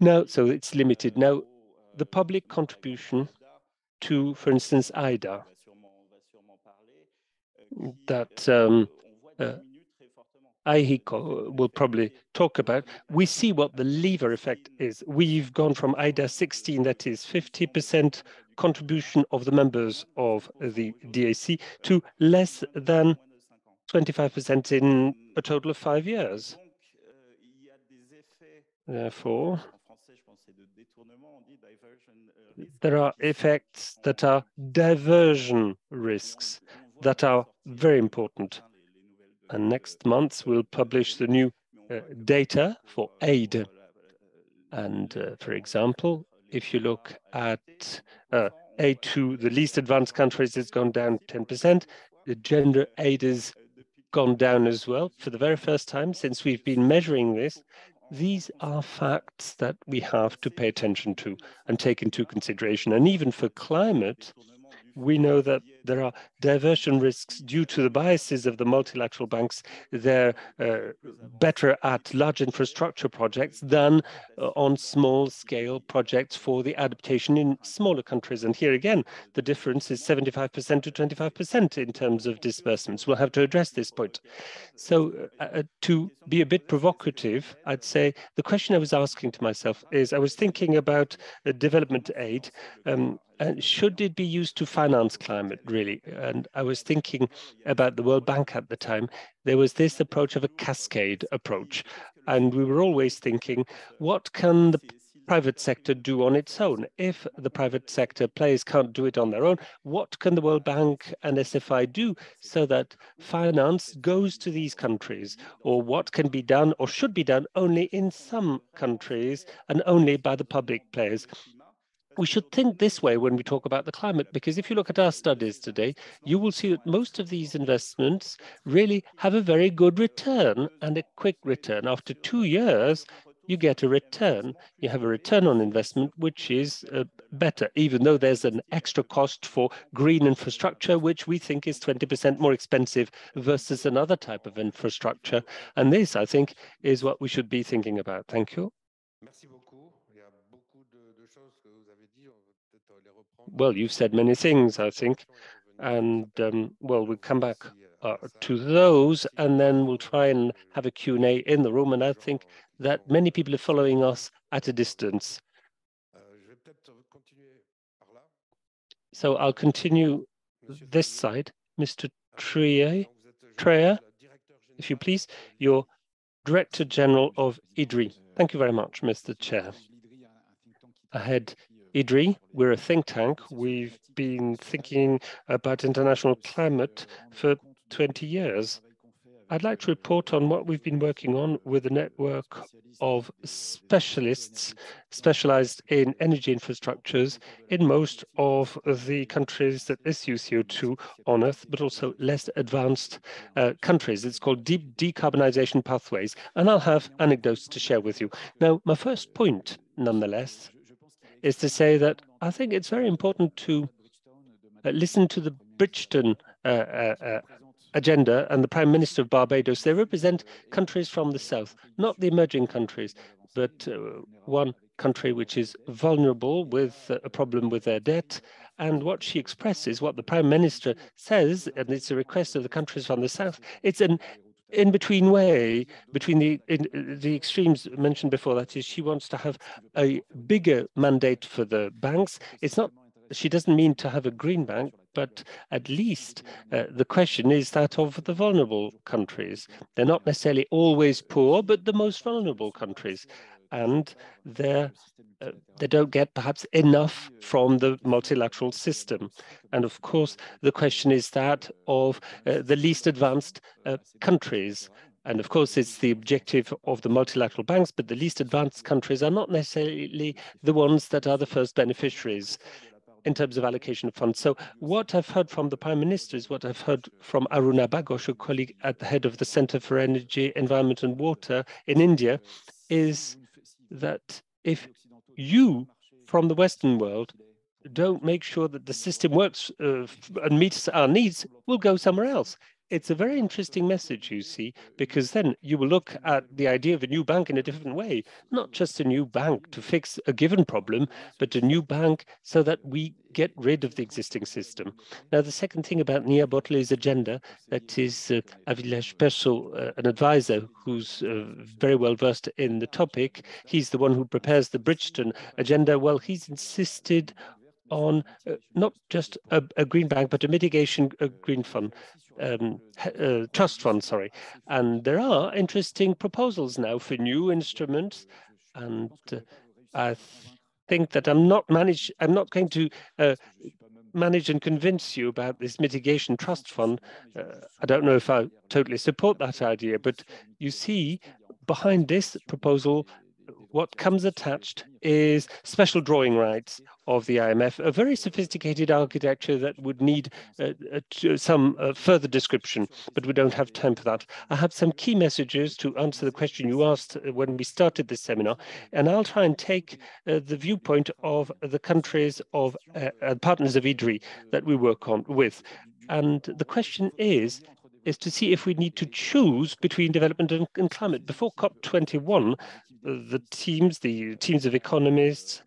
Now, so it's limited. Now, the public contribution to, for instance, IDA, that Aihiko will probably talk about, we see what the lever effect is. We've gone from IDA 16, that is 50% contribution of the members of the DAC, to less than 25% in a total of 5 years. Therefore, there are effects that are diversion risks that are very important. And next month, we'll publish the new data for aid. And for example, if you look at aid to the least advanced countries, it's gone down 10%. The gender aid has gone down as well for the very first time since we've been measuring this. these are facts that we have to pay attention to and take into consideration. And even for climate, we know that there are diversion risks due to the biases of the multilateral banks. They're better at large infrastructure projects than on small-scale projects for the adaptation in smaller countries. And here again, the difference is 75% to 25% in terms of disbursements. We'll have to address this point. So to be a bit provocative, I'd say the question I was asking to myself is, I was thinking about development aid. And should it be used to finance climate, really? And I was thinking about the World Bank at the time. There was this approach of a cascade approach. And we were always thinking, what can the private sector do on its own? If the private sector players can't do it on their own, what can the World Bank and SFI do so that finance goes to these countries? Or what can be done or should be done only in some countries and only by the public players? We should think this way when we talk about the climate, because if you look at our studies today, you will see that most of these investments really have a very good return and a quick return. After 2 years, you get a return. You have a return on investment, which is better, even though there's an extra cost for green infrastructure, which we think is 20% more expensive versus another type of infrastructure. And this, I think, is what we should be thinking about. Thank you. Well, you've said many things, I think, and well, we'll come back to those, and then we'll try and have a Q&A in the room, and I think that many people are following us at a distance. So I'll continue this side. Mr. Treyer, if you please, you're Director General of IDRI. Thank you very much, Mr. Chair. Ahead. IDRI, we're a think tank. We've been thinking about international climate for 20 years. I'd like to report on what we've been working on with a network of specialists specialized in energy infrastructures in most of the countries that issue CO2 on Earth, but also less advanced countries. It's called Deep Decarbonization Pathways, and I'll have anecdotes to share with you. Now, my first point, nonetheless, is to say that I think it's very important to listen to the Bridgeton agenda and the Prime Minister of Barbados. They represent countries from the South, not the emerging countries, but one country which is vulnerable with a problem with their debt. And what she expresses, what the Prime Minister says, and it's a request of the countries from the South, it's an in-between way between the extremes mentioned before. That is, she wants to have a bigger mandate for the banks. It's not, she doesn't mean to have a green bank, but at least the question is that of the vulnerable countries. They're not necessarily always poor, but the most vulnerable countries. And they don't get perhaps enough from the multilateral system. And of course, the question is that of the least advanced countries. And of course, it's the objective of the multilateral banks, but the least advanced countries are not necessarily the ones that are the first beneficiaries in terms of allocation of funds. So what I've heard from the Prime Minister is what I've heard from Aruna Baghosh, a colleague at the head of the Center for Energy, Environment and Water in India, is that if you, from the Western world, don't make sure that the system works and meets our needs, we'll go somewhere else. It's a very interesting message, you see, because then you will look at the idea of a new bank in a different way, not just a new bank to fix a given problem, but a new bank so that we get rid of the existing system. Now, the second thing about Nia Botley's agenda, that is Avilash Perso, an advisor who's very well versed in the topic. He's the one who prepares the Bridgeton agenda. Well, he's insisted on not just a green bank, but a mitigation green fund. Trust fund, sorry. And there are interesting proposals now for new instruments. And I think that I'm not going to manage and convince you about this mitigation trust fund. I don't know if I totally support that idea, but you see behind this proposal what comes attached is special drawing rights of the IMF, a very sophisticated architecture that would need some further description, but we don't have time for that. I have some key messages to answer the question you asked when we started this seminar, and I'll try and take the viewpoint of the countries of partners of IDRI that we work on with. And the question is to see if we need to choose between development and climate. Before COP21, the teams of economists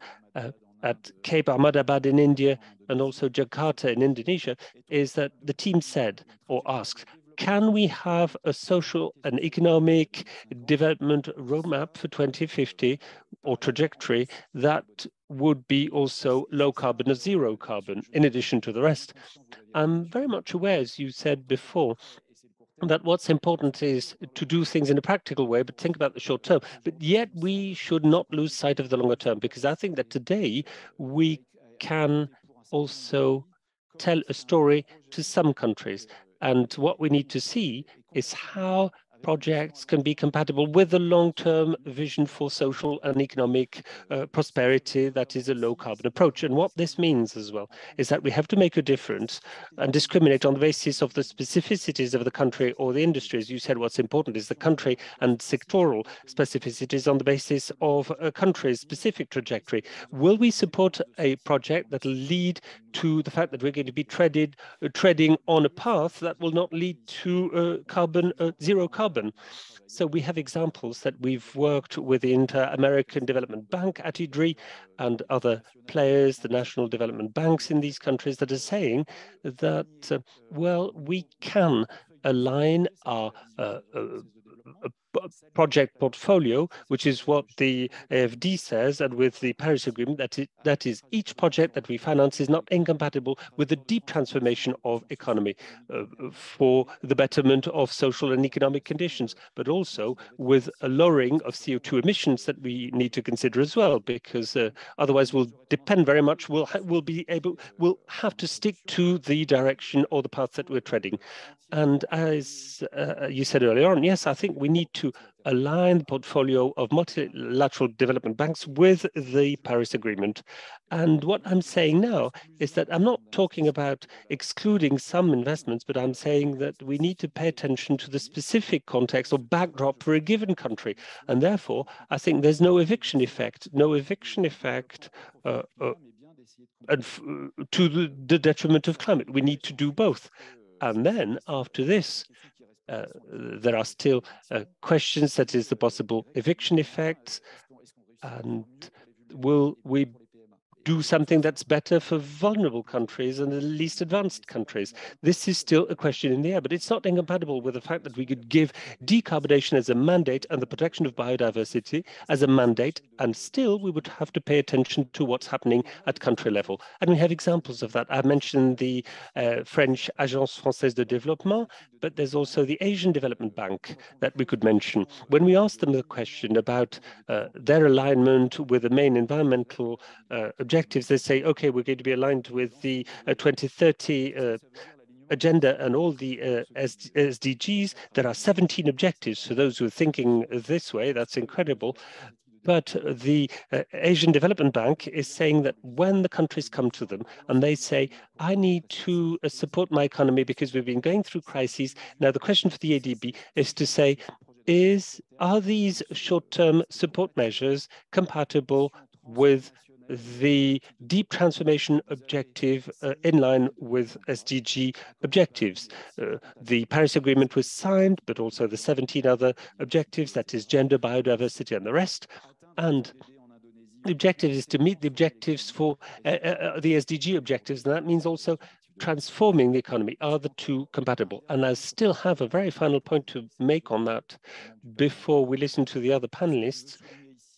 at Cape Ahmedabad in India and also Jakarta in Indonesia, is that the team said or asked, can we have a social and economic development roadmap for 2050 or trajectory that would be also low carbon or zero carbon in addition to the rest? I'm very much aware, as you said before, that what's important is to do things in a practical way, but think about the short term. But yet we should not lose sight of the longer term, because I think that today we can also tell a story to some countries. And what we need to see is how projects can be compatible with the long-term vision for social and economic prosperity that is a low-carbon approach. And what this means as well is that we have to make a difference and discriminate on the basis of the specificities of the country or the industry. As you said, what's important is the country and sectoral specificities on the basis of a country's specific trajectory. Will we support a project that will lead to the fact that we're going to be treading on a path that will not lead to zero carbon? So we have examples that we've worked with the Inter-American Development Bank at IDRI and other players, the national development banks in these countries, that are saying that, well, we can align our project portfolio, which is what the FERDI says, and with the Paris Agreement, that is each project that we finance is not incompatible with the deep transformation of economy for the betterment of social and economic conditions, but also with a lowering of CO2 emissions that we need to consider as well, because otherwise we'll depend very much, we'll have to stick to the direction or the path that we're treading. And as you said earlier on, yes, I think we need to align the portfolio of multilateral development banks with the Paris Agreement. And what I'm saying now is that I'm not talking about excluding some investments, but I'm saying that we need to pay attention to the specific context or backdrop for a given country. And therefore, I think there's no eviction effect, and to the detriment of climate. We need to do both. And then after this, there are still questions, such as the possible eviction effects, and will we do something that's better for vulnerable countries and the least advanced countries? This is still a question in the air, but it's not incompatible with the fact that we could give decarbonation as a mandate and the protection of biodiversity as a mandate, and still we would have to pay attention to what's happening at country level. And we have examples of that. I mentioned the French Agence Française de Développement, but there's also the Asian Development Bank that we could mention. When we asked them the question about their alignment with the main environmental objectives, they say, okay, we're going to be aligned with the 2030 agenda and all the SDGs. There are 17 objectives. For those who are thinking this way, that's incredible. But the Asian Development Bank is saying that when the countries come to them and they say, I need to support my economy because we've been going through crises. Now, the question for the ADB is to say, are these short-term support measures compatible with the deep transformation objective in line with SDG objectives? The Paris Agreement was signed, but also the 17 other objectives, that is gender, biodiversity, and the rest. And the objective is to meet the objectives for the SDG objectives, and that means also transforming the economy. Are the two compatible? And I still have a very final point to make on that before we listen to the other panelists.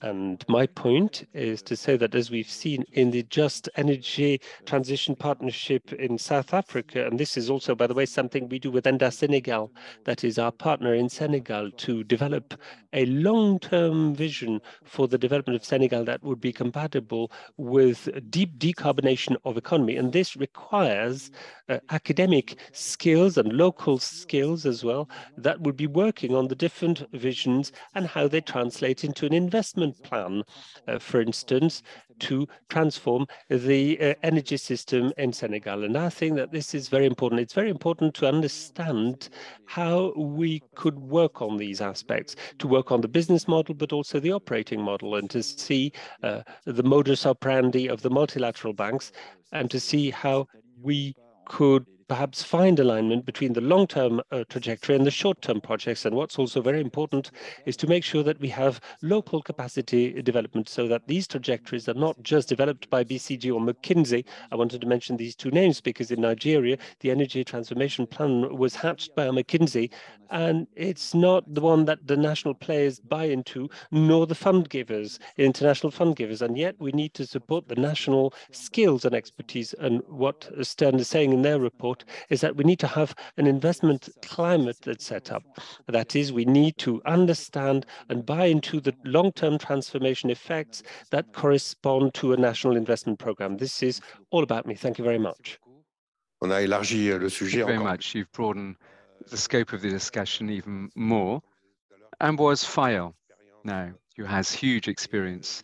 And my point is to say that, as we've seen in the Just Energy Transition Partnership in South Africa, and this is also, by the way, something we do with ENDA Senegal, that is our partner in Senegal, to develop a long-term vision for the development of Senegal that would be compatible with deep decarbonation of economy. And this requires academic skills and local skills as well that would be working on the different visions and how they translate into an investment investment plan, for instance, to transform the energy system in Senegal. And I think that this is very important. It's very important to understand how we could work on these aspects, to work on the business model, but also the operating model, and to see the modus operandi of the multilateral banks, and to see how we could perhaps find alignment between the long-term trajectory and the short-term projects. And what's also very important is to make sure that we have local capacity development, so that these trajectories are not just developed by BCG or McKinsey. I wanted to mention these two names because in Nigeria, the energy transformation plan was hatched by McKinsey, and it's not the one that the national players buy into, nor the fund givers, international fund givers. And yet we need to support the national skills and expertise. And what Stern is saying in their report is that we need to have an investment climate that's set up. That is, we need to understand and buy into the long-term transformation effects that correspond to a national investment program. This is all about me. Thank you very much. On a élargi le sujet. Thank you very much. You've broadened the scope of the discussion even more. And was Fayol now, who has huge experience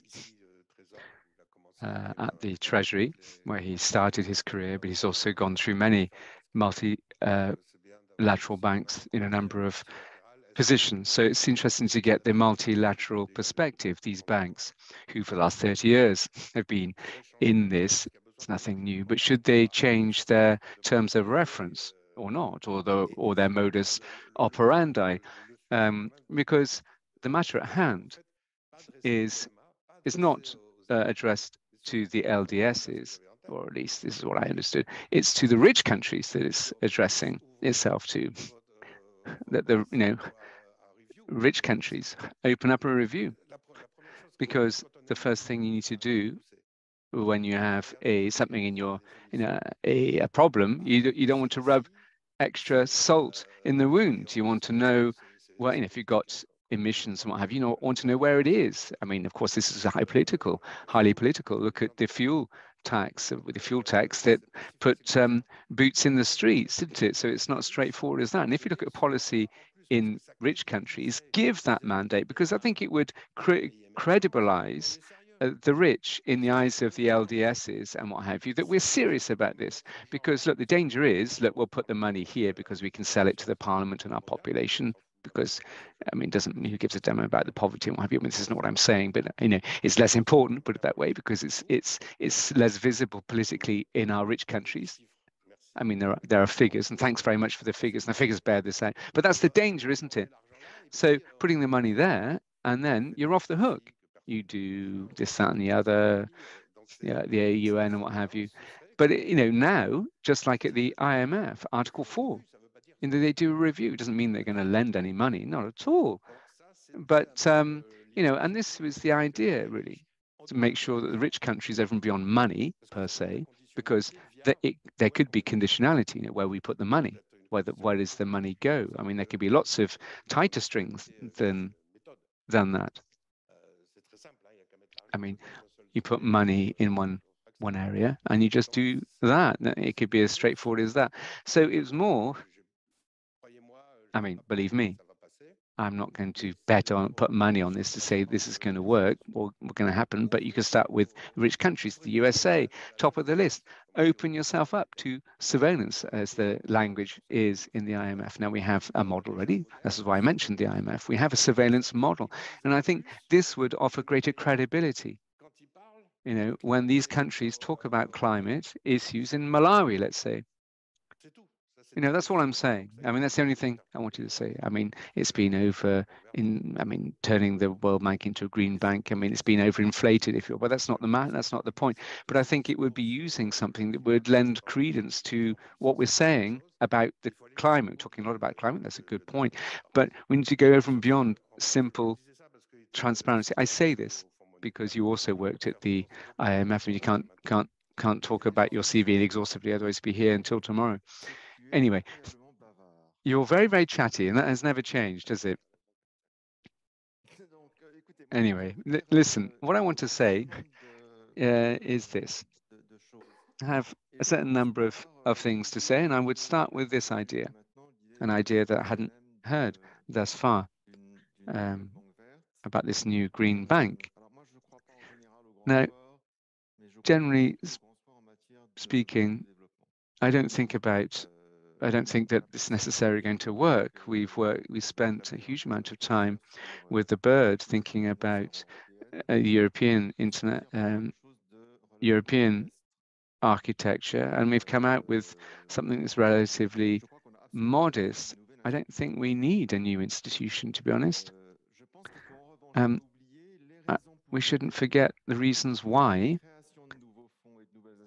at the Treasury, where he started his career, but he's also gone through many multilateral banks in a number of positions. So it's interesting to get the multilateral perspective. These banks, who for the last 30 years have been in this, it's nothing new, but should they change their terms of reference or not, or their modus operandi? Because the matter at hand is not addressed to the LDSs, or at least this is what I understood. It's to the rich countries that it's addressing itself to. That the rich countries open up a review, because the first thing you need to do when you have something in your a problem, you don't want to rub extra salt in the wound. You want to know, well, if you've got emissions and what have you, want to know where it is. I mean, of course, this is highly political. Look at the fuel tax, that put boots in the streets, didn't it? So it's not straightforward as that. And if you look at policy in rich countries, give that mandate, because I think it would credibilize the rich in the eyes of the LDSs and what have you, that we're serious about this. Because look, the danger is, look, we'll put the money here because we can sell it to the parliament and our population. Because I mean, who gives a damn about the poverty and what have you? I mean, this is not what I'm saying, but it's less important, put it that way, because it's less visible politically in our rich countries. I mean, there are figures, and thanks very much for the figures. And the figures bear this out. But that's the danger, isn't it? So putting the money there, and then you're off the hook. You do this, that, and the other, the AUN and what have you. But now, just like at the IMF, Article 4, they do a review. It doesn't mean they're going to lend any money, not at all. But and this was the idea, really, to make sure that the rich countries, over and beyond money per se, because there could be conditionality, where we put the money, where does the money go? I mean, there could be lots of tighter strings than that. I mean, you put money in one area and you just do that. It could be as straightforward as that. So it was more, I mean, believe me, I'm not going to put money on this to say this is going to work or going to happen, but you can start with rich countries, the USA, top of the list. Open yourself up to surveillance, as the language is in the IMF. Now we have a model already. This is why I mentioned the IMF. We have a surveillance model. And I think this would offer greater credibility. When these countries talk about climate issues in Malawi, let's say. That's all I'm saying. I mean, that's the only thing I wanted to say. I mean, it's been turning the World Bank into a green bank. I mean, it's been overinflated, if you will, but that's not the point. But I think it would be using something that would lend credence to what we're saying about the climate. We're talking a lot about climate. That's a good point. But we need to go over and beyond simple transparency. I say this because you also worked at the IMF, and you can't talk about your CV exhaustively, otherwise be here until tomorrow. Anyway, you're very, very chatty, and that has never changed, has it? Anyway, listen, what I want to say is this. I have a certain number of things to say, and I would start with this idea, an idea that I hadn't heard thus far. about this new green bank. Now, generally speaking, I don't think that it's necessarily going to work. We spent a huge amount of time with the bird thinking about a European architecture, and we've come out with something that's relatively modest. I don't think we need a new institution, to be honest. We shouldn't forget the reasons why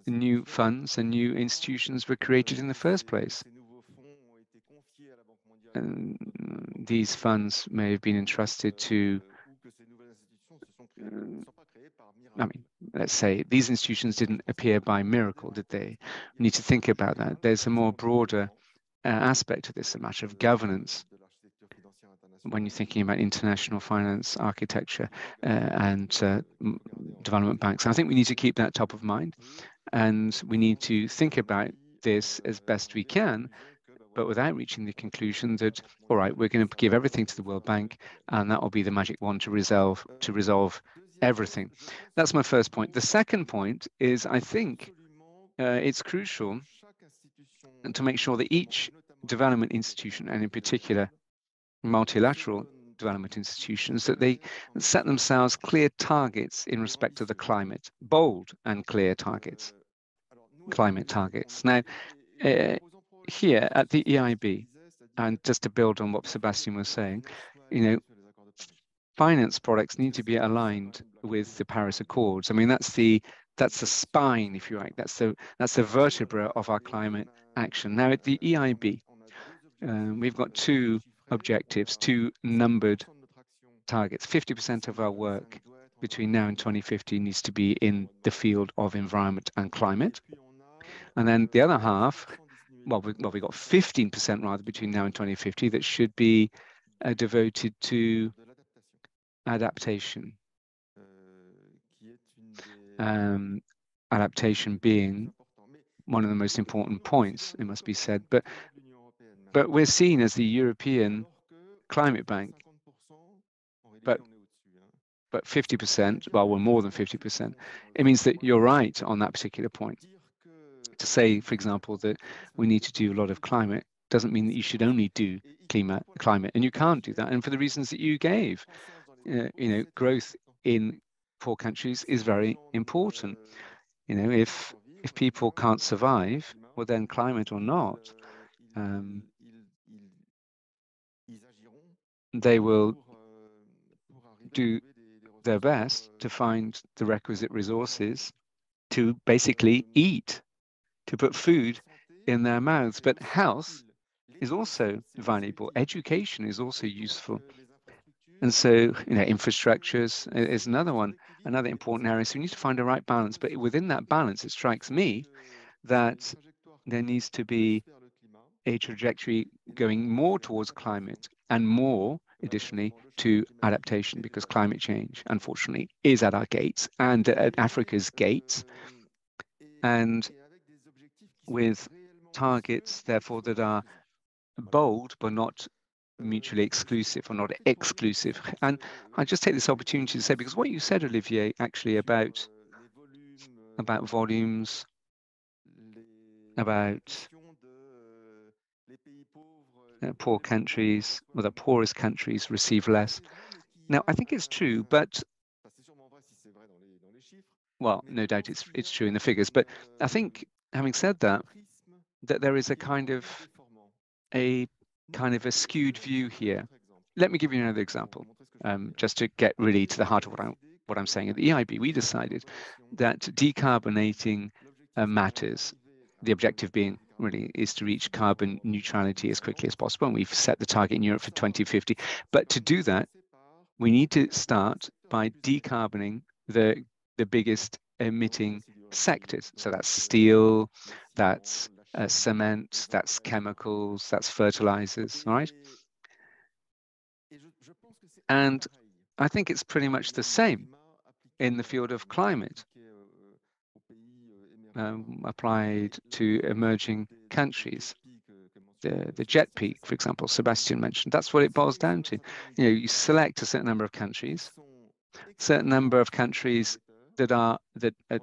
new funds and new institutions were created in the first place. And these funds may have been entrusted to, let's say, these institutions didn't appear by miracle, did they? We need to think about that. There's a more broader aspect to this, a matter of governance, when you're thinking about international finance architecture and development banks. I think we need to keep that top of mind, and we need to think about this as best we can, but without reaching the conclusion that, all right, we're going to give everything to the World Bank, and that will be the magic wand to resolve everything. That's my first point. The second point is, I think it's crucial to make sure that each development institution, and in particular multilateral development institutions, that they set themselves clear targets in respect to the climate, bold and clear targets, climate targets. Now, here at the EIB, and just to build on what Sebastian was saying, finance products need to be aligned with the Paris Accords. I mean, that's the spine, if you like. That's the vertebra of our climate action. Now, at the EIB, we've got two objectives, two numbered targets. 50% of our work between now and 2050 needs to be in the field of environment and climate. And then the other half, well, we've got 15% rather between now and 2050 that should be devoted to adaptation. Adaptation being one of the most important points, it must be said. But we're seen as the European climate bank. But 50%, well, we're more than 50%. It means that you're right on that particular point. To say, for example, that we need to do a lot of climate doesn't mean that you should only do climate, and you can't do that. And for the reasons that you gave, growth in poor countries is very important. If people can't survive, well, then climate or not, they will do their best to find the requisite resources to basically eat, to put food in their mouths. But health is also valuable. Education is also useful. And so, infrastructures is another important area. So we need to find the right balance. But within that balance, it strikes me that there needs to be a trajectory going more towards climate and more, additionally, to adaptation, because climate change, unfortunately, is at our gates and at Africa's gates. And with targets, therefore, that are bold, but not mutually exclusive or not exclusive. And I just take this opportunity to say, because what you said, Olivier, actually about volumes, about poor countries, or the poorest countries receive less. Now, I think it's true, but, well, no doubt it's true in the figures. But I think, having said that, there is a kind of a skewed view here. Let me give you another example, just to get really to the heart of what I'm saying. At the EIB, we decided that decarbonating matters. The objective being really is to reach carbon neutrality as quickly as possible. And we've set the target in Europe for 2050. But to do that, we need to start by decarboning the biggest emitting sectors. So that's steel, that's cement, that's chemicals, that's fertilizers, right? And I think it's pretty much the same in the field of climate, applied to emerging countries. the jet peak, for example, Sebastian mentioned. That's what it boils down to. You know, you select a certain number of countries, certain number of countries that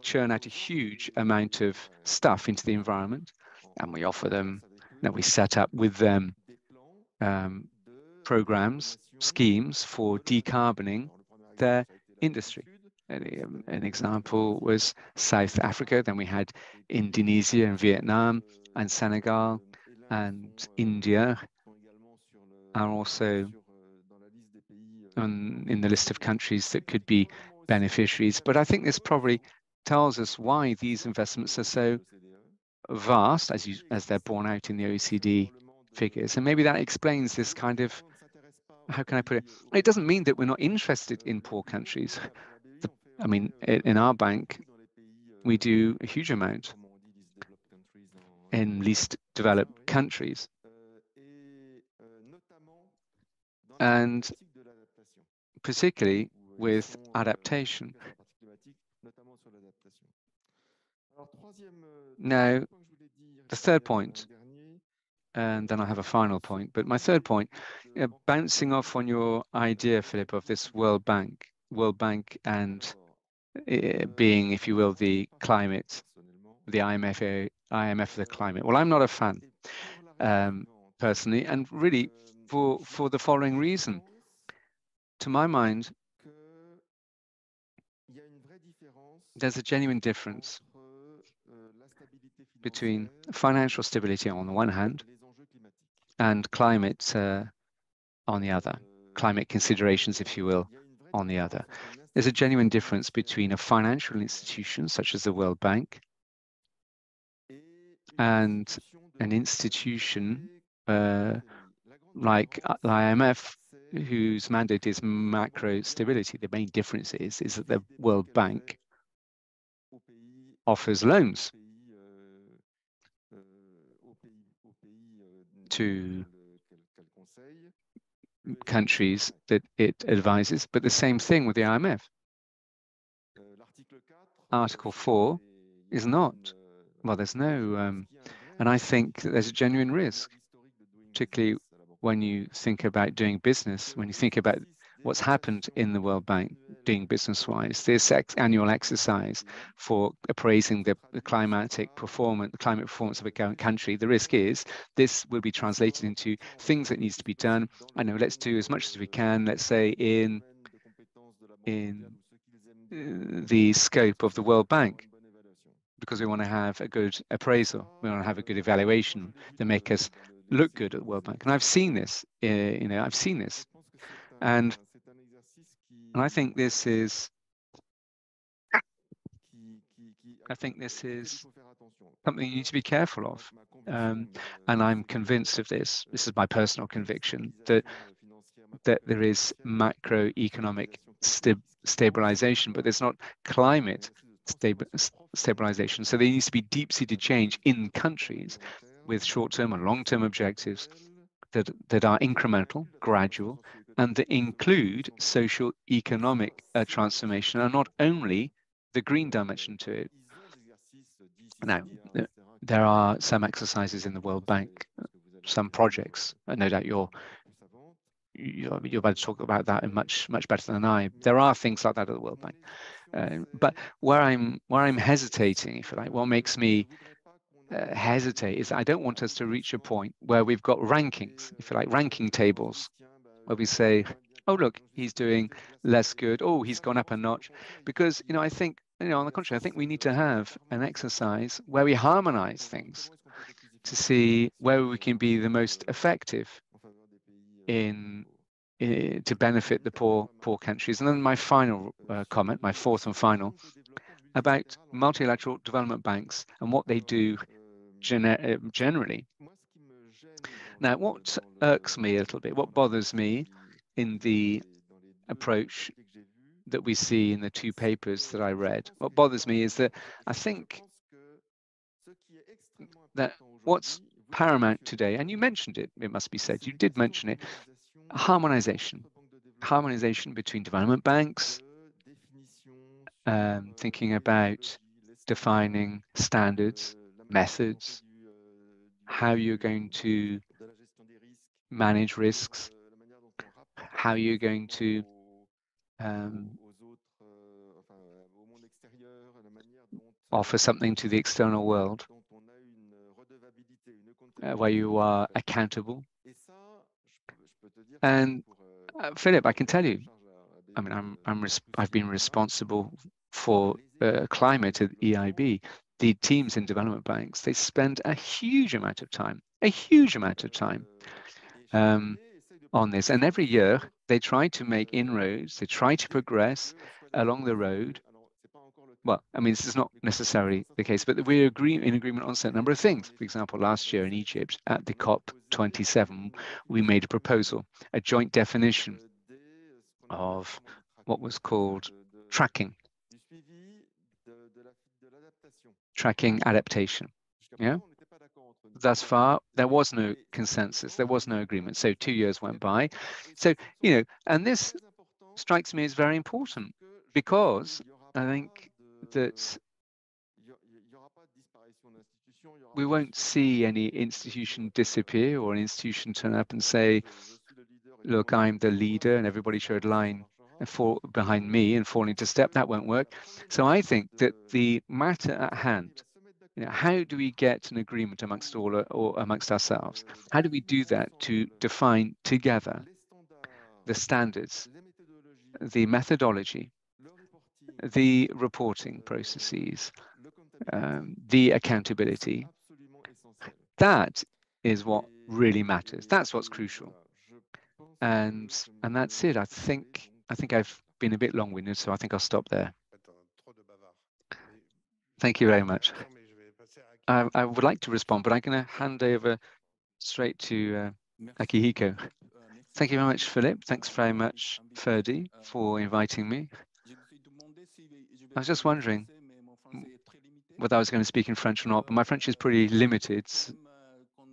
churn out a huge amount of stuff into the environment, and we offer them, we set up with them programs, schemes for decarboning their industry. An example was South Africa, then we had Indonesia and Vietnam and Senegal and India are also in the list of countries that could be beneficiaries. But I think this probably tells us why these investments are so vast as they're borne out in the OECD figures. And maybe that explains this kind of, how can I put it? It doesn't mean that we're not interested in poor countries. I mean, in our bank, we do a huge amount in least developed countries. And particularly with adaptation. Now, the third point, and then I have a final point, but my third point, bouncing off on your idea, Philip, of this World Bank and being, if you will, the climate, the IMF of the climate. Well, I'm not a fan personally, and really for the following reason. To my mind, there's a genuine difference between financial stability on the one hand and climate on the other, climate considerations, if you will, on the other. There's a genuine difference between a financial institution such as the World Bank and an institution like the IMF, whose mandate is macro stability. The main difference is that the World Bank offers loans to countries that it advises, but the same thing with the IMF. Article 4 is not, well, there's no, and I think there's a genuine risk, particularly when you think about doing business, when you think about what's happened in the World Bank doing business-wise, this annual exercise for appraising the climate performance of a country, the risk is this will be translated into things that needs to be done. I know, let's do as much as we can, let's say in the scope of the World Bank, because we want to have a good appraisal, we want to have a good evaluation to make us look good at the World Bank. And I've seen this, I've seen this. And I think this is something you need to be careful of. And I'm convinced of this. This is my personal conviction that there is macroeconomic stabilization, but there's not climate stabilization. So there needs to be deep-seated change in countries with short-term and long-term objectives that are incremental, gradual, and that include social economic transformation, and not only the green dimension to it. Now, there are some exercises in the World Bank, some projects, and no doubt you're about to talk about that in much better than I. There are things like that at the World Bank, but where I'm hesitating, if you like, what makes me hesitate is I don't want us to reach a point where we've got rankings, if you like, ranking tables, where we say, oh, look, he's doing less good. Oh, he's gone up a notch. Because, I think, on the contrary, I think we need to have an exercise where we harmonize things to see where we can be the most effective to benefit the poor countries. And then my final comment, my fourth and final, about multilateral development banks and what they do generally. Now, what irks me a little bit, what bothers me in the approach that we see in the two papers that I read, what bothers me is that I think that what's paramount today, and you mentioned it, it must be said, you did mention it, harmonization between development banks, thinking about defining standards, methods, how you're going to manage risks, how you're going to offer something to the external world where you are accountable. And Philip, I can tell you, I mean, I've been responsible for climate at EIB. The teams in development banks, they spend a huge amount of time on this. And every year they try to make inroads, they try to progress along the road. Well, I mean, this is not necessarily the case, but we're in agreement on a certain number of things. For example, last year in Egypt at the COP27, we made a proposal, a joint definition of what was called tracking adaptation. Yeah. Thus far, there was no consensus, there was no agreement. So 2 years went by. So, you know, and this strikes me as very important because I think that we won't see any institution disappear or an institution turn up and say, look, I'm the leader and everybody should line and fall behind me and fall into step. That won't work. So I think that the matter at hand, you know, how do we get an agreement amongst amongst ourselves? How do we do that to define together the standards, the methodology, the reporting processes, the accountability? That is what really matters. That's what's crucial. And that's it. I think I've been a bit long-winded, so I think I'll stop there. Thank you very much. I would like to respond, but I'm going to hand over straight to Akihiko. Thank you very much, Philip. Thanks very much, FERDI, for inviting me. I was just wondering whether I was going to speak in French or not, but my French is pretty limited,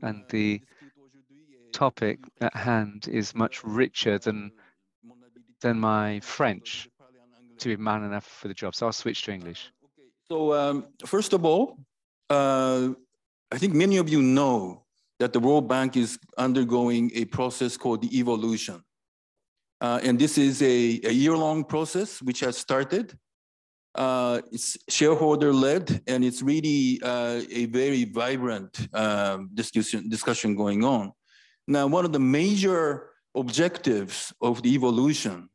and the topic at hand is much richer than my French to be man enough for the job. So I'll switch to English. So first of all, I think many of you know that the World Bank is undergoing a process called the evolution. And this is a year-long process which has started. It's shareholder-led, and it's really a very vibrant discussion going on. Now, one of the major objectives of the evolution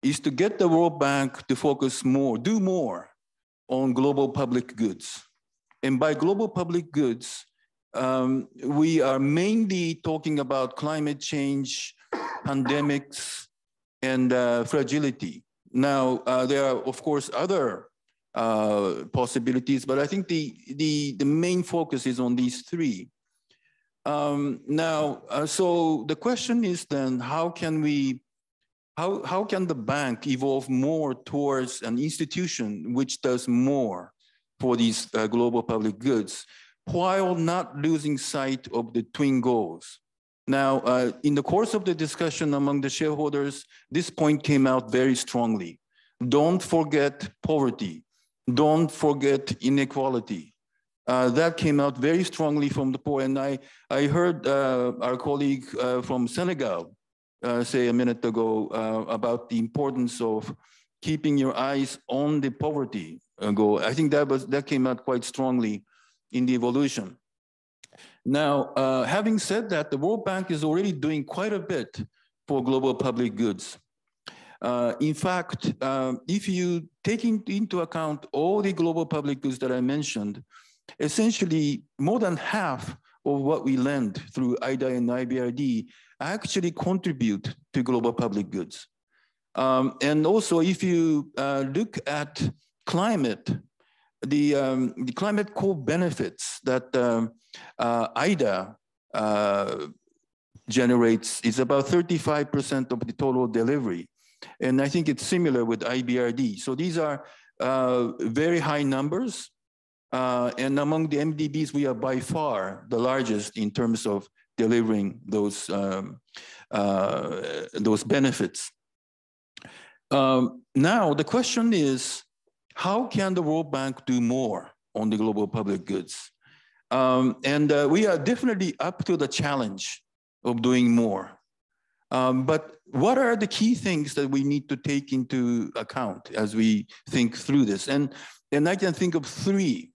is to get the World Bank to focus more, do more on global public goods. And by global public goods, we are mainly talking about climate change, pandemics, and fragility. Now, there are, of course, other possibilities, but I think the main focus is on these three. So the question is then, how can the bank evolve more towards an institution which does more for these global public goods, while not losing sight of the twin goals? Now, in the course of the discussion among the shareholders, this point came out very strongly. Don't forget poverty. Don't forget inequality. That came out very strongly from the point. And I heard our colleague from Senegal say a minute ago about the importance of keeping your eyes on the poverty goal. I think that came out quite strongly in the evolution. Now, having said that, the World Bank is already doing quite a bit for global public goods. In fact, if you take into account all the global public goods that I mentioned, essentially more than half of what we lend through IDA and IBRD actually contribute to global public goods. And also, if you look at climate, the climate core benefits that IDA generates is about 35% of the total delivery. And I think it's similar with IBRD. So these are very high numbers. And among the MDBs, we are by far the largest in terms of delivering those benefits. Now, the question is, how can the World Bank do more on the global public goods? We are definitely up to the challenge of doing more. But what are the key things that we need to take into account as we think through this? And I can think of three.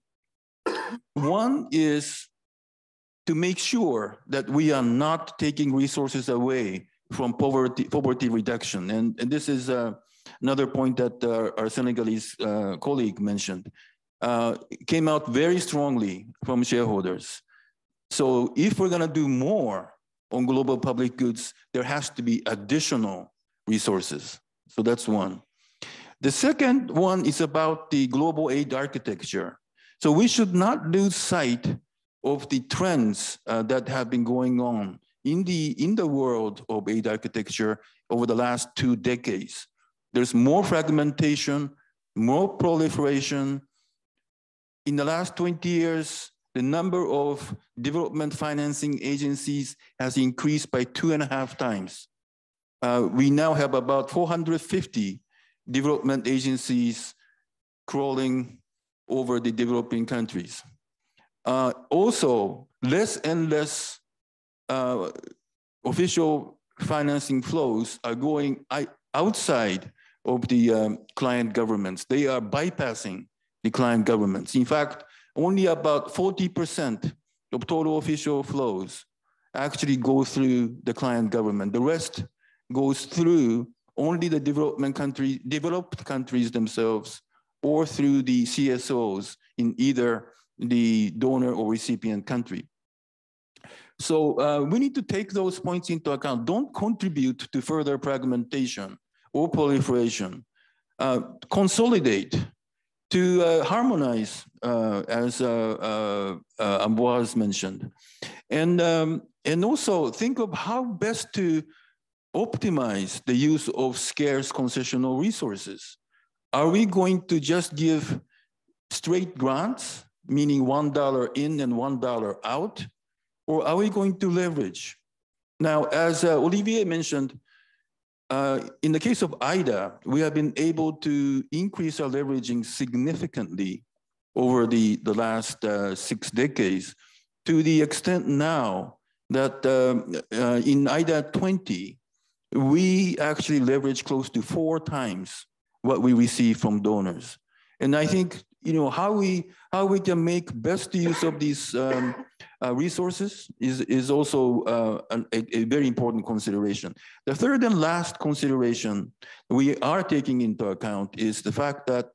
One is to make sure that we are not taking resources away from poverty reduction. And this is another point that our Senegalese colleague mentioned. Came out very strongly from shareholders. So if we're gonna do more on global public goods, there has to be additional resources. So that's one. The second one is about the global aid architecture. So we should not lose sight of the trends that have been going on in the world of aid architecture over the last 2 decades. There's more fragmentation, more proliferation. In the last 20 years, the number of development financing agencies has increased by 2.5 times. We now have about 450 development agencies crawling over the developing countries. Also, less and less official financing flows are going outside of the client governments. They are bypassing the client governments. In fact, only about 40% of total official flows actually go through the client government. The rest goes through only the developed countries themselves, or through the CSOs in either the donor or recipient country. So we need to take those points into account. Don't contribute to further fragmentation or proliferation. Consolidate, to harmonize, as Ambroise mentioned. And also think of how best to optimize the use of scarce concessional resources. Are we going to just give straight grants, meaning $1 in and $1 out? Or are we going to leverage? Now, as Olivier mentioned, in the case of IDA, we have been able to increase our leveraging significantly over the last 6 decades, to the extent now that in IDA 20, we actually leverage close to 4 times what we receive from donors. And I think, you know, how we can make best use of these resources is also a very important consideration. The third and last consideration we are taking into account is the fact that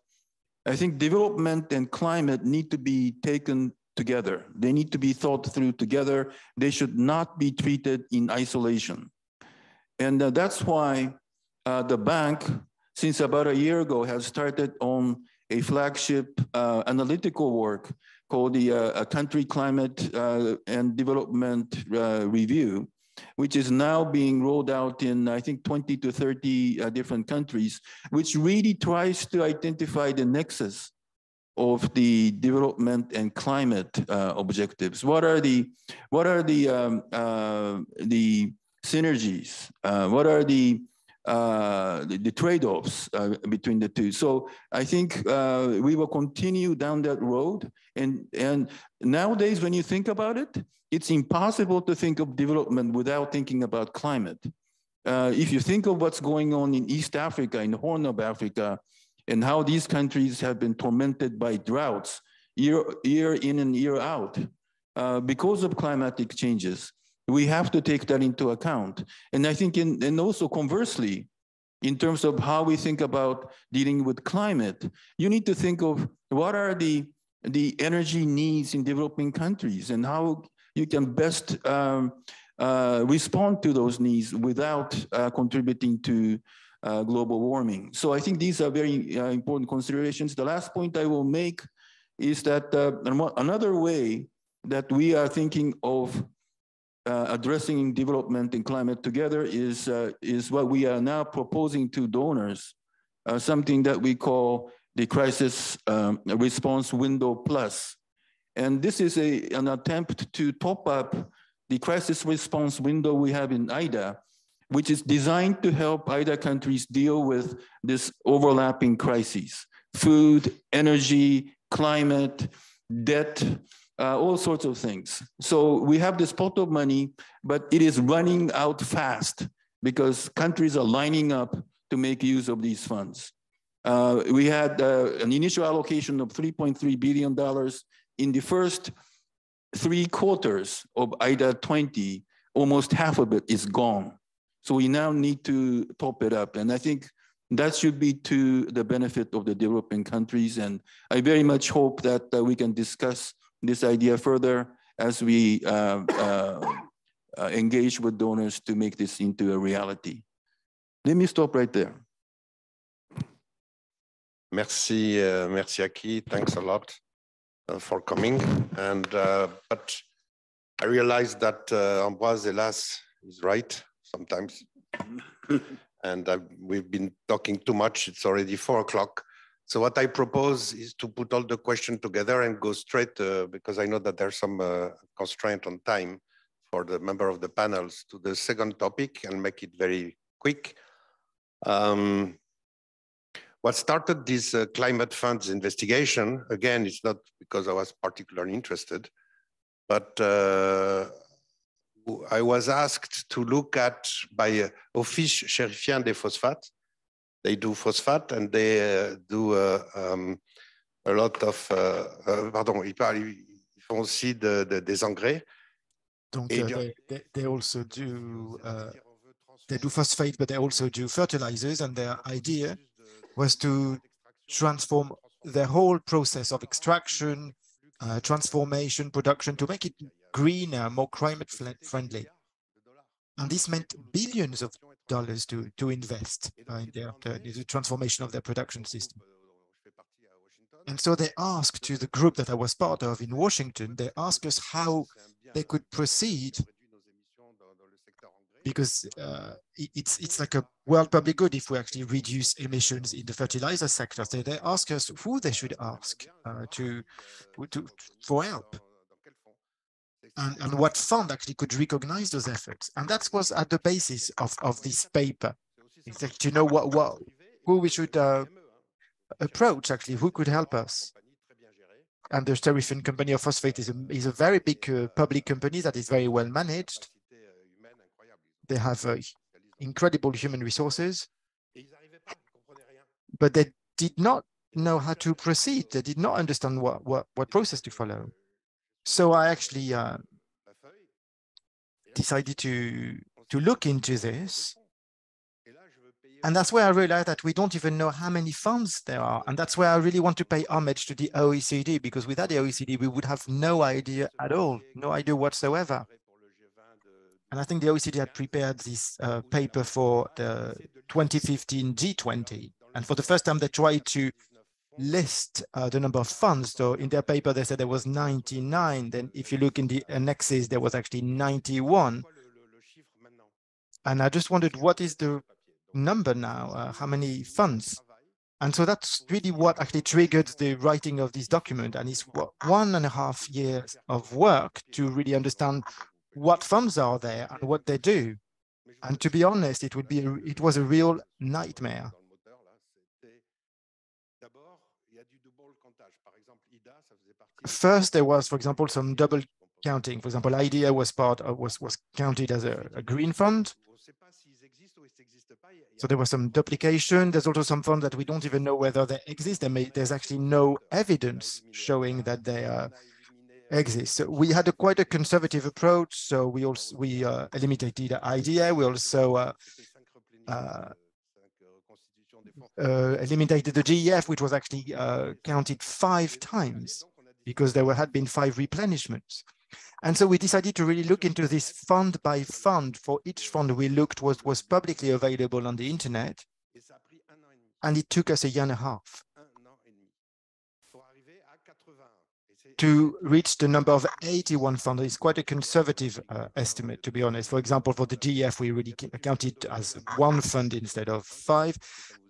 I think development and climate need to be taken together. They need to be thought through together. They should not be treated in isolation. And that's why the bank, since about a year ago, has started on a flagship analytical work called the Country Climate and Development Review, which is now being rolled out in, I think, 20 to 30 different countries, which really tries to identify the nexus of the development and climate objectives. What are the synergies? What are the trade-offs between the two? So I think we will continue down that road. And nowadays, when you think about it, it's impossible to think of development without thinking about climate. If you think of what's going on in East Africa, in the Horn of Africa, and how these countries have been tormented by droughts year in and year out because of climatic changes, we have to take that into account. And I think, and also conversely, in terms of how we think about dealing with climate, you need to think of what are the energy needs in developing countries and how you can best respond to those needs without contributing to global warming. So I think these are very important considerations. The last point I will make is that another way that we are thinking of addressing development and climate together is what we are now proposing to donors, something that we call the Crisis Response Window Plus. And this is an attempt to top up the crisis response window we have in IDA, which is designed to help IDA countries deal with this overlapping crises: food, energy, climate, debt, all sorts of things. So we have this pot of money, but it is running out fast because countries are lining up to make use of these funds. We had an initial allocation of $3.3 billion. In the first 3 quarters of IDA 20, almost half of it is gone. So we now need to top it up. And I think that should be to the benefit of the developing countries. And I very much hope that we can discuss this idea further as we engage with donors to make this into a reality. Let me stop right there. Merci, merci Aki. Thanks a lot for coming. And but I realized that Ambroise, hélas, is right sometimes. And we've been talking too much. It's already 4 o'clock. So what I propose is to put all the questions together and go straight, because I know that there's some constraint on time for the member of the panels, to the second topic and make it very quick. What started this climate funds investigation, again, it's not because I was particularly interested, but I was asked to look at by Office Chérifien des Phosphates. They do phosphate and they do a lot of, pardon, ils font aussi des engrais. Donc, they also do, they do phosphate, but they also do fertilizers, and their idea was to transform the whole process of extraction, transformation, production, to make it greener, more climate friendly. And this meant billions of dollars to invest in the transformation of their production system. And so they asked to the group that I was part of in Washington, they asked us how they could proceed, because it's like a world public good if we actually reduce emissions in the fertilizer sector. So they asked us who they should ask for help. And what fund actually could recognize those efforts. And that was at the basis of this paper. It's like, to know who we should approach, actually, who could help us. And the Chérifien company of phosphate is a very big public company that is very well managed. They have incredible human resources, but they did not know how to proceed. They did not understand what process to follow. So I actually decided to look into this. And that's where I realized that we don't even know how many funds there are. And that's where I really want to pay homage to the OECD, because without the OECD, we would have no idea at all, no idea whatsoever. And I think the OECD had prepared this paper for the 2015 G20. And for the first time, they tried to list the number of funds. So in their paper, they said there was 99. Then if you look in the annexes, there was actually 91. And I just wondered, what is the number now? How many funds? And so that's really what actually triggered the writing of this document. And it's 1.5 years of work to really understand what funds are there and what they do. And to be honest, it was a real nightmare. First, there was, for example, some double counting. For example, IDEA was counted as a green fund. So there was some duplication. There's also some funds that we don't even know whether they exist. There's actually no evidence showing that they exist. So we had quite a conservative approach. So we eliminated IDEA. We also eliminated the GEF, which was actually counted 5 times because there had been 5 replenishments. And so we decided to really look into this fund by fund. For each fund we looked was publicly available on the internet. And it took us 1.5 years to reach the number of 81 funds. It's quite a conservative estimate, to be honest. For example, for the GEF, we really counted as 1 fund instead of 5.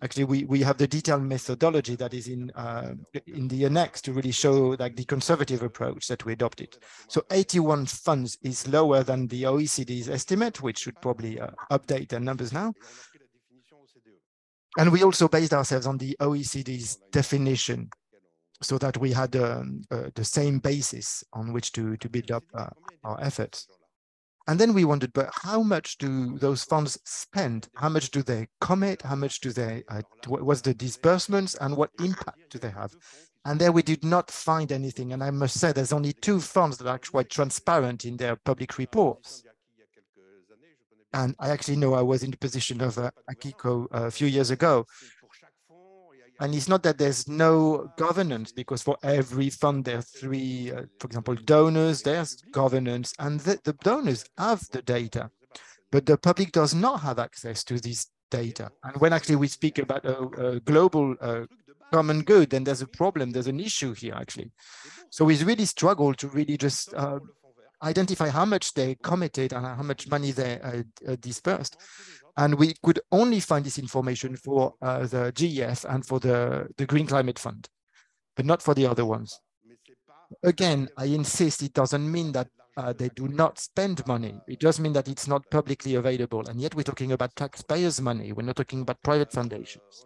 Actually, we have the detailed methodology that is in the annex to really show like the conservative approach that we adopted. So 81 funds is lower than the OECD's estimate, which should probably update their numbers now. And we also based ourselves on the OECD's definition. so that we had the same basis on which to build up our efforts. And then we wondered, but how much do those funds spend? How much do they commit? How much do they, what's the disbursements and what impact do they have? And there we did not find anything. And I must say, there's only 2 funds that are quite transparent in their public reports. And I actually know I was in the position of Akiko a few years ago. And it's not that there's no governance, because for every fund, there are 3, for example, donors, there's governance, and the donors have the data, but the public does not have access to this data. And when actually we speak about a global common good, then there's a problem, there's an issue here, actually. So we really struggle to really just identify how much they committed and how much money they dispersed. And we could only find this information for the GEF and for the Green Climate Fund, but not for the other ones. Again, I insist, it doesn't mean that they do not spend money. It does mean that it's not publicly available. And yet we're talking about taxpayers' money. We're not talking about private foundations.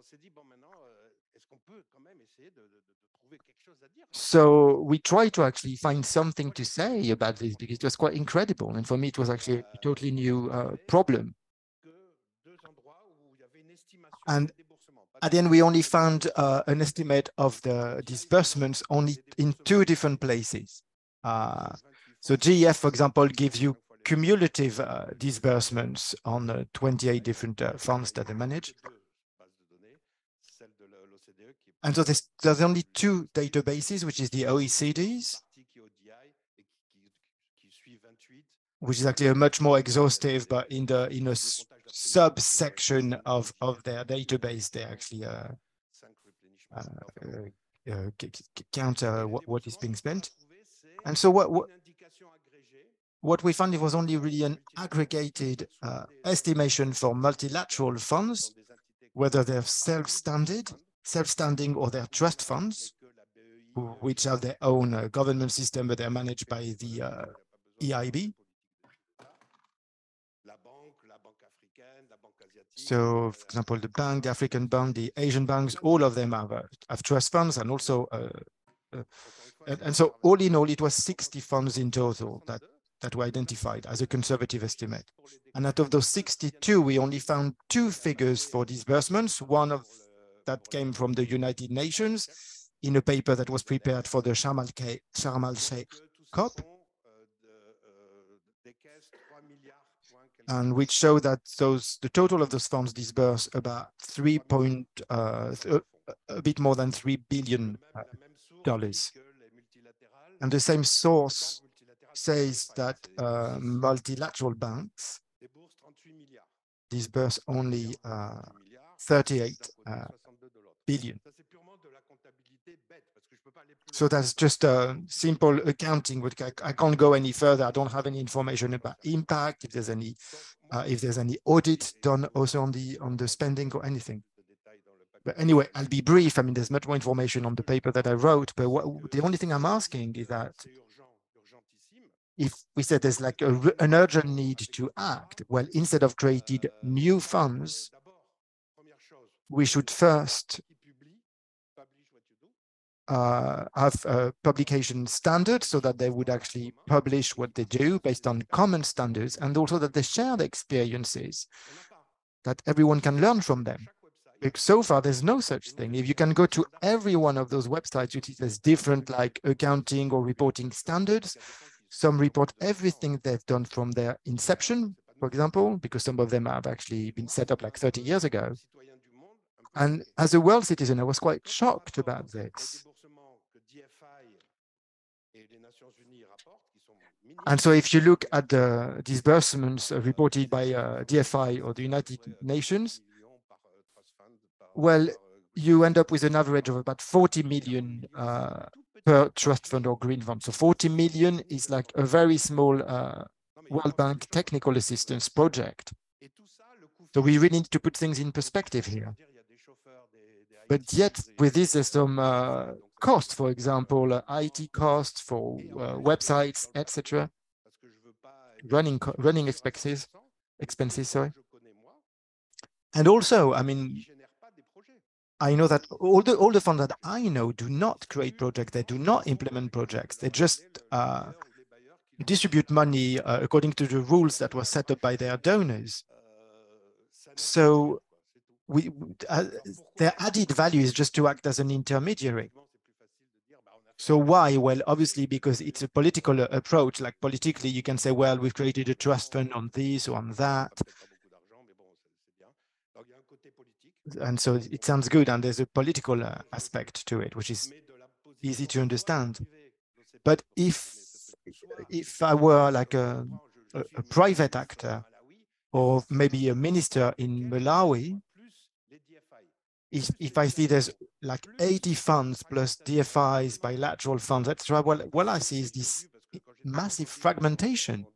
So we try to actually find something to say about this, because it was quite incredible. And for me, it was actually a totally new problem. And at the end, we only found an estimate of the disbursements only in 2 different places. So GEF, for example, gives you cumulative disbursements on 28 different funds that they manage. And so there's only 2 databases, which is the OECD's, which is actually a much more exhaustive, but in a subsection of their database, they actually count what is being spent. And so what we found, it was only really an aggregated estimation for multilateral funds, whether they're self-standing or they're trust funds, which have their own government system, but they're managed by the EIB. So, for example, the bank, the African bank, the Asian banks, all of them have trust funds, and also, and so all in all, it was 60 funds in total that were identified as a conservative estimate. And out of those 62, we only found 2 figures for disbursements. One of that came from the United Nations in a paper that was prepared for the Sharm el-Sheikh COP, and which show that the total of those funds disburse about a bit more than $3 billion. And the same source says that multilateral banks disburse only 38 billion. So that's just a simple accounting, but I can't go any further. I don't have any information about impact, if there's any audit done also on the spending or anything. But anyway, I'll be brief. I mean, there's much more information on the paper that I wrote, but the only thing I'm asking is that if we said there's like an urgent need to act, well, instead of creating new funds, we should first have publication standards, so that they would actually publish what they do based on common standards, and also that they share the experiences, that everyone can learn from them. Because so far, there's no such thing. If you can go to every one of those websites, which is different, like accounting or reporting standards, some report everything they've done from their inception, for example, because some of them have actually been set up like 30 years ago. And as a world citizen, I was quite shocked about this. And so if you look at the disbursements reported by DFI or the United Nations, well, you end up with an average of about 40 million per trust fund or green fund. So 40 million is like a very small World Bank technical assistance project. So we really need to put things in perspective here. But yet, with this, there's some cost, for example, IT costs for websites, etc. Running expenses, sorry. And also, I mean, I know that all the funds that I know do not create projects. They do not implement projects. They just distribute money according to the rules that were set up by their donors. So their added value is just to act as an intermediary. So why? Well, obviously, because it's a political approach. Like politically, you can say, well, we've created a trust fund on this or on that. And so it sounds good. And there's a political aspect to it, which is easy to understand. But if I were like a private actor or maybe a minister in Malawi, if I see there's like 80 funds plus DFIs, bilateral funds, etc., well, what I see is this massive fragmentation.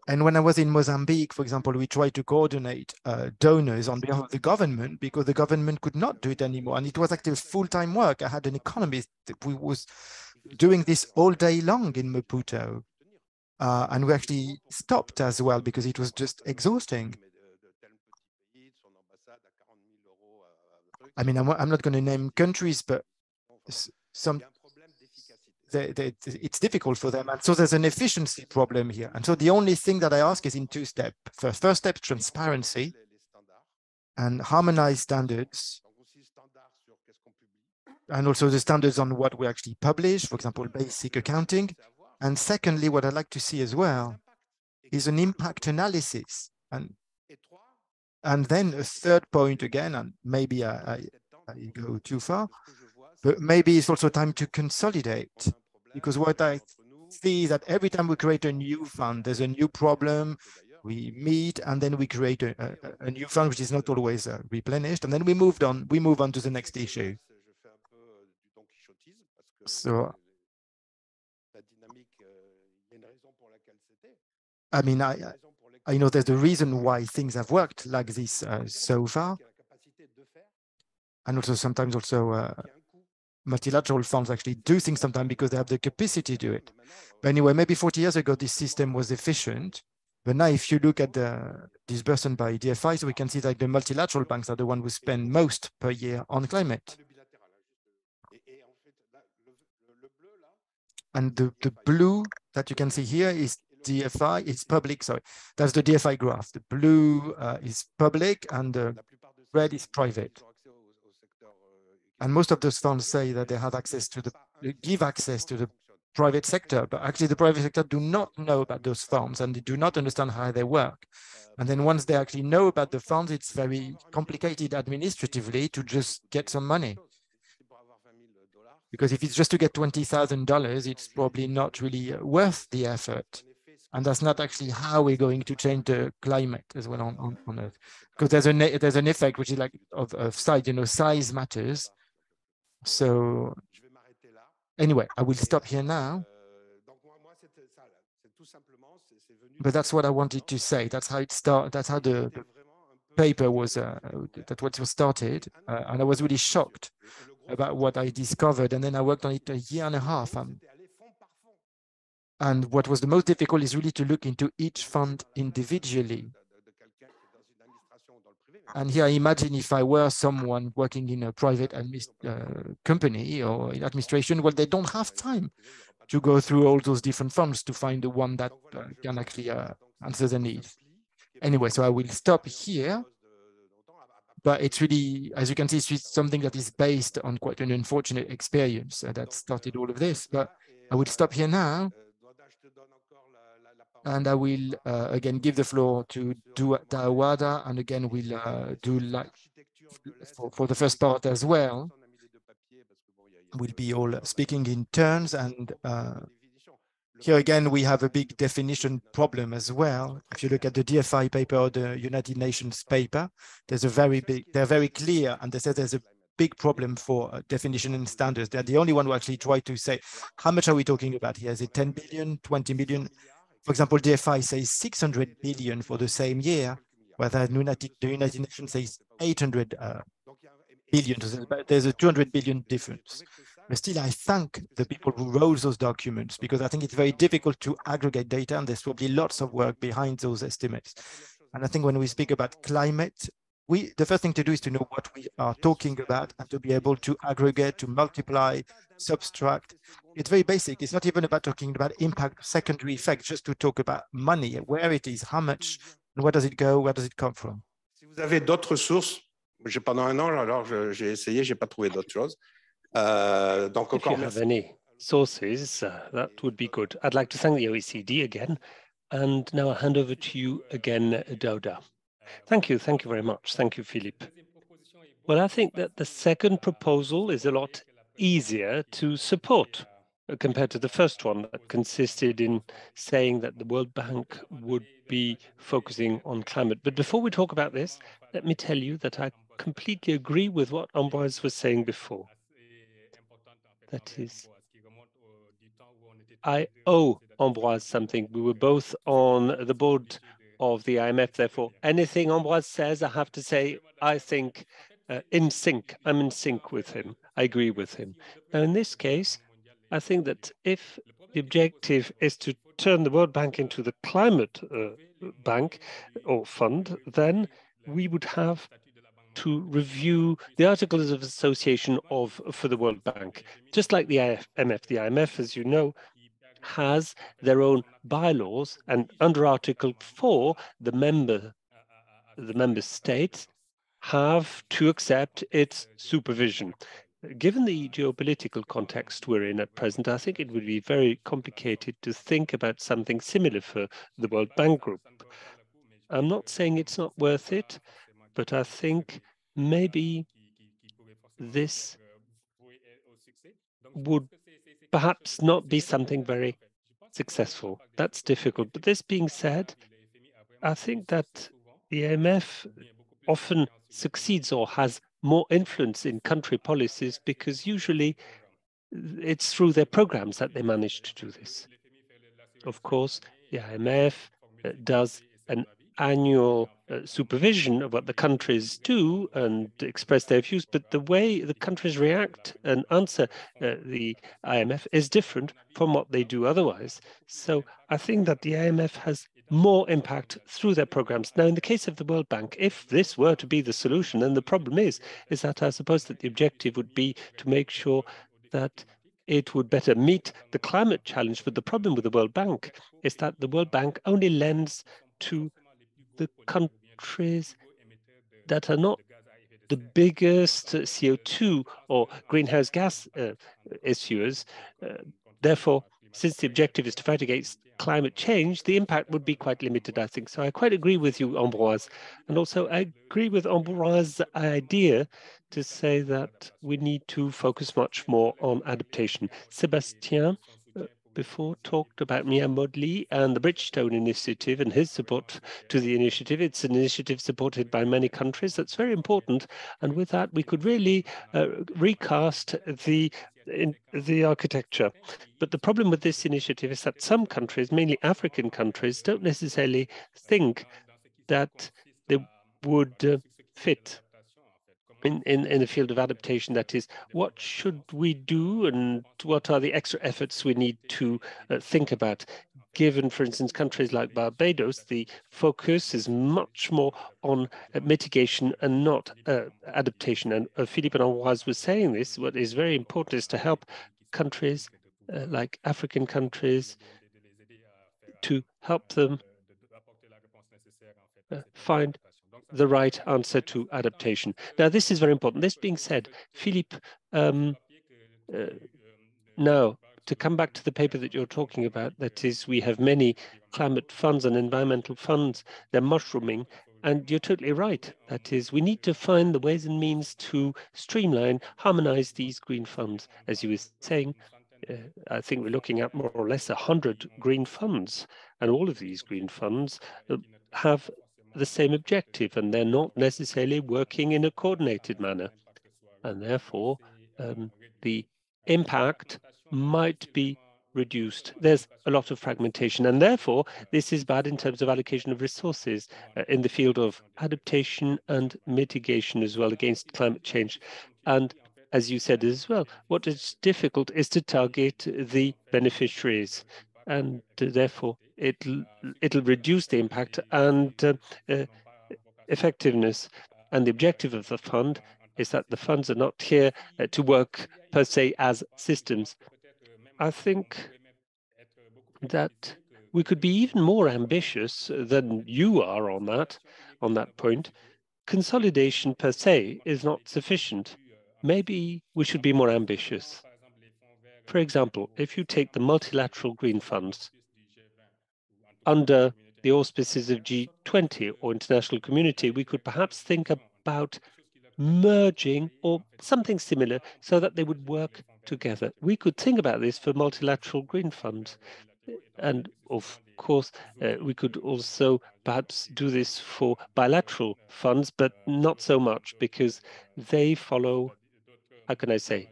And when I was in Mozambique, for example, we tried to coordinate donors on behalf of the government because the government could not do it anymore. And it was actually full-time work. I had an economist who was doing this all day long in Maputo. And we actually stopped as well because it was just exhausting. I mean, I'm not going to name countries, but it's difficult for them. And so there's an efficiency problem here. And so the only thing that I ask is in two steps. First step, transparency and harmonized standards. And also the standards on what we actually publish, for example, basic accounting. And secondly, what I'd like to see as well is an impact analysis. And then a third point again, and maybe I go too far, but maybe it's also time to consolidate, because what I see is that every time we create a new fund, there's a new problem, we meet, and then we create a new fund, which is not always replenished, and then we move on to the next issue. So, I mean, I know there's a reason why things have worked like this so far. And also sometimes multilateral funds actually do things sometimes because they have the capacity to do it. But anyway, maybe 40 years ago, this system was efficient. But now if you look at the disbursement by DFI, so we can see that the multilateral banks are the ones who spend most per year on climate. And the blue that you can see here is DFI, it's public, sorry. That's the DFI graph. The blue is public and the red is private. And most of those funds say that they have access to give access to the private sector, but actually the private sector do not know about those funds and they do not understand how they work. And then once they actually know about the funds, it's very complicated administratively to just get some money. Because if it's just to get $20,000, it's probably not really worth the effort. And that's not actually how we're going to change the climate as well on Earth. Because there's an effect which is like of size, size matters. So anyway, I will stop here now. But that's what I wanted to say. That's how it started. That's how the paper was, that's what was started. And I was really shocked about what I discovered. And then I worked on it a year and a half. And what was the most difficult is really to look into each fund individually. And here, I imagine if I were someone working in a private company or in administration, well, they don't have time to go through all those different funds to find the one that can actually answer the needs. Anyway, so I will stop here. But it's really, as you can see, it's something that is based on quite an unfortunate experience that started all of this. But I will stop here now. And I will again give the floor to Dawada, and again we'll do like for the first part as well. We'll be all speaking in turns, and here again we have a big definition problem as well. If you look at the DFI paper or the United Nations paper, there's they're very clear, and they say there's a big problem for definition and standards. They're the only one who actually try to say, how much are we talking about here? Is it 10 billion, 20 billion? For example, DFI says 600 billion for the same year, whereas the United Nations says 800 billion. There's a 200 billion difference. But still, I thank the people who wrote those documents, because I think it's very difficult to aggregate data, and there's probably lots of work behind those estimates. And I think when we speak about climate, the first thing to do is to know what we are talking about and to be able to aggregate, to multiply, subtract. It's very basic. It's not even about talking about impact, secondary effects, just to talk about money, where it is, how much, and where does it go, where does it come from. Si vous avez d'autres sources, pendant un an, alors j'ai essayé, j'ai pas trouvé d'autres choses. Donc, if you have any sources, that would be good. I'd like to thank the OECD again. And now I'll hand over to you again, Douda. Thank you very much. Thank you, Philippe. Well, I think that the second proposal is a lot easier to support compared to the first one that consisted in saying that the World Bank would be focusing on climate. But before we talk about this, let me tell you that I completely agree with what Ambroise was saying before. That is, I owe Ambroise something. We were both on the board of the IMF, therefore anything Ambroise says, I have to say, I think in sync. I'm in sync with him. I agree with him. Now, in this case, I think that if the objective is to turn the World Bank into the climate bank or fund, then we would have to review the Articles of Association for the World Bank. Just like the IMF, as you know, has their own bylaws, and under Article 4, the member states have to accept its supervision. Given the geopolitical context we're in at present, I think it would be very complicated to think about something similar for the World Bank Group. I'm not saying it's not worth it, but I think maybe this would perhaps not be something very successful. That's difficult. But this being said, I think that the IMF often succeeds or has more influence in country policies because usually it's through their programs that they manage to do this. Of course, the IMF does an annual supervision of what the countries do and express their views, but the way the countries react and answer the IMF is different from what they do otherwise. So I think that the IMF has more impact through their programs. Now, in the case of the World Bank, if this were to be the solution, then the problem is that I suppose that the objective would be to make sure that it would better meet the climate challenge. But the problem with the World Bank is that the World Bank only lends to the countries that are not the biggest CO2 or greenhouse gas issuers. Therefore, since the objective is to fight against climate change, the impact would be quite limited, I think. So I quite agree with you, Ambroise. And also I agree with Ambroise's idea to say that we need to focus much more on adaptation. Sébastien before talked about Mia Modley and the Bridgestone Initiative and his support to the initiative. It's an initiative supported by many countries. That's very important. And with that, we could really recast the architecture. But the problem with this initiative is that some countries, mainly African countries, don't necessarily think that they would fit in the field of adaptation. That is, what should we do and what are the extra efforts we need to think about? Given, for instance, countries like Barbados, the focus is much more on mitigation and not adaptation. And Philippe and Ambroise was saying this, what is very important is to help countries like African countries to help them find the right answer to adaptation. Now, this is very important. This being said, Philippe, now, to come back to the paper that you're talking about, that is, we have many climate funds and environmental funds, they're mushrooming, and you're totally right. That is, we need to find the ways and means to streamline, harmonize these green funds. As you were saying, I think we're looking at more or less 100 green funds, and all of these green funds have the same objective, and they're not necessarily working in a coordinated manner. And therefore, the impact might be reduced. There's a lot of fragmentation, and therefore, this is bad in terms of allocation of resources in the field of adaptation and mitigation as well against climate change. And as you said as well, what is difficult is to target the beneficiaries, and therefore it'll reduce the impact and effectiveness. And the objective of the fund is that the funds are not here to work per se as systems. I think that we could be even more ambitious than you are on that point. Consolidation per se is not sufficient. Maybe we should be more ambitious. For example, if you take the multilateral green funds under the auspices of G20 or international community, we could perhaps think about merging or something similar so that they would work together. We could think about this for multilateral green funds. And of course, we could also perhaps do this for bilateral funds, but not so much because they follow, how can I say,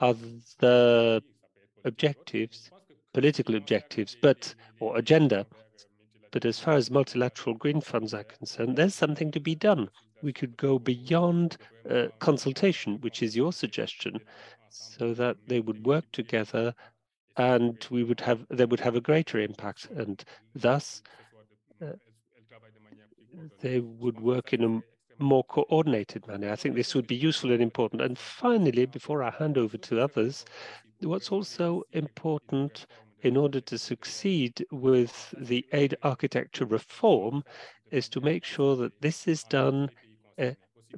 other objectives, political objectives, or agenda. But as far as multilateral green funds are concerned, there's something to be done. We could go beyond consultation, which is your suggestion, so that they would work together and they would have a greater impact, and thus they would work in a more coordinated manner. I think this would be useful and important. And finally, before I hand over to others, what's also important in order to succeed with the aid architecture reform is to make sure that this is done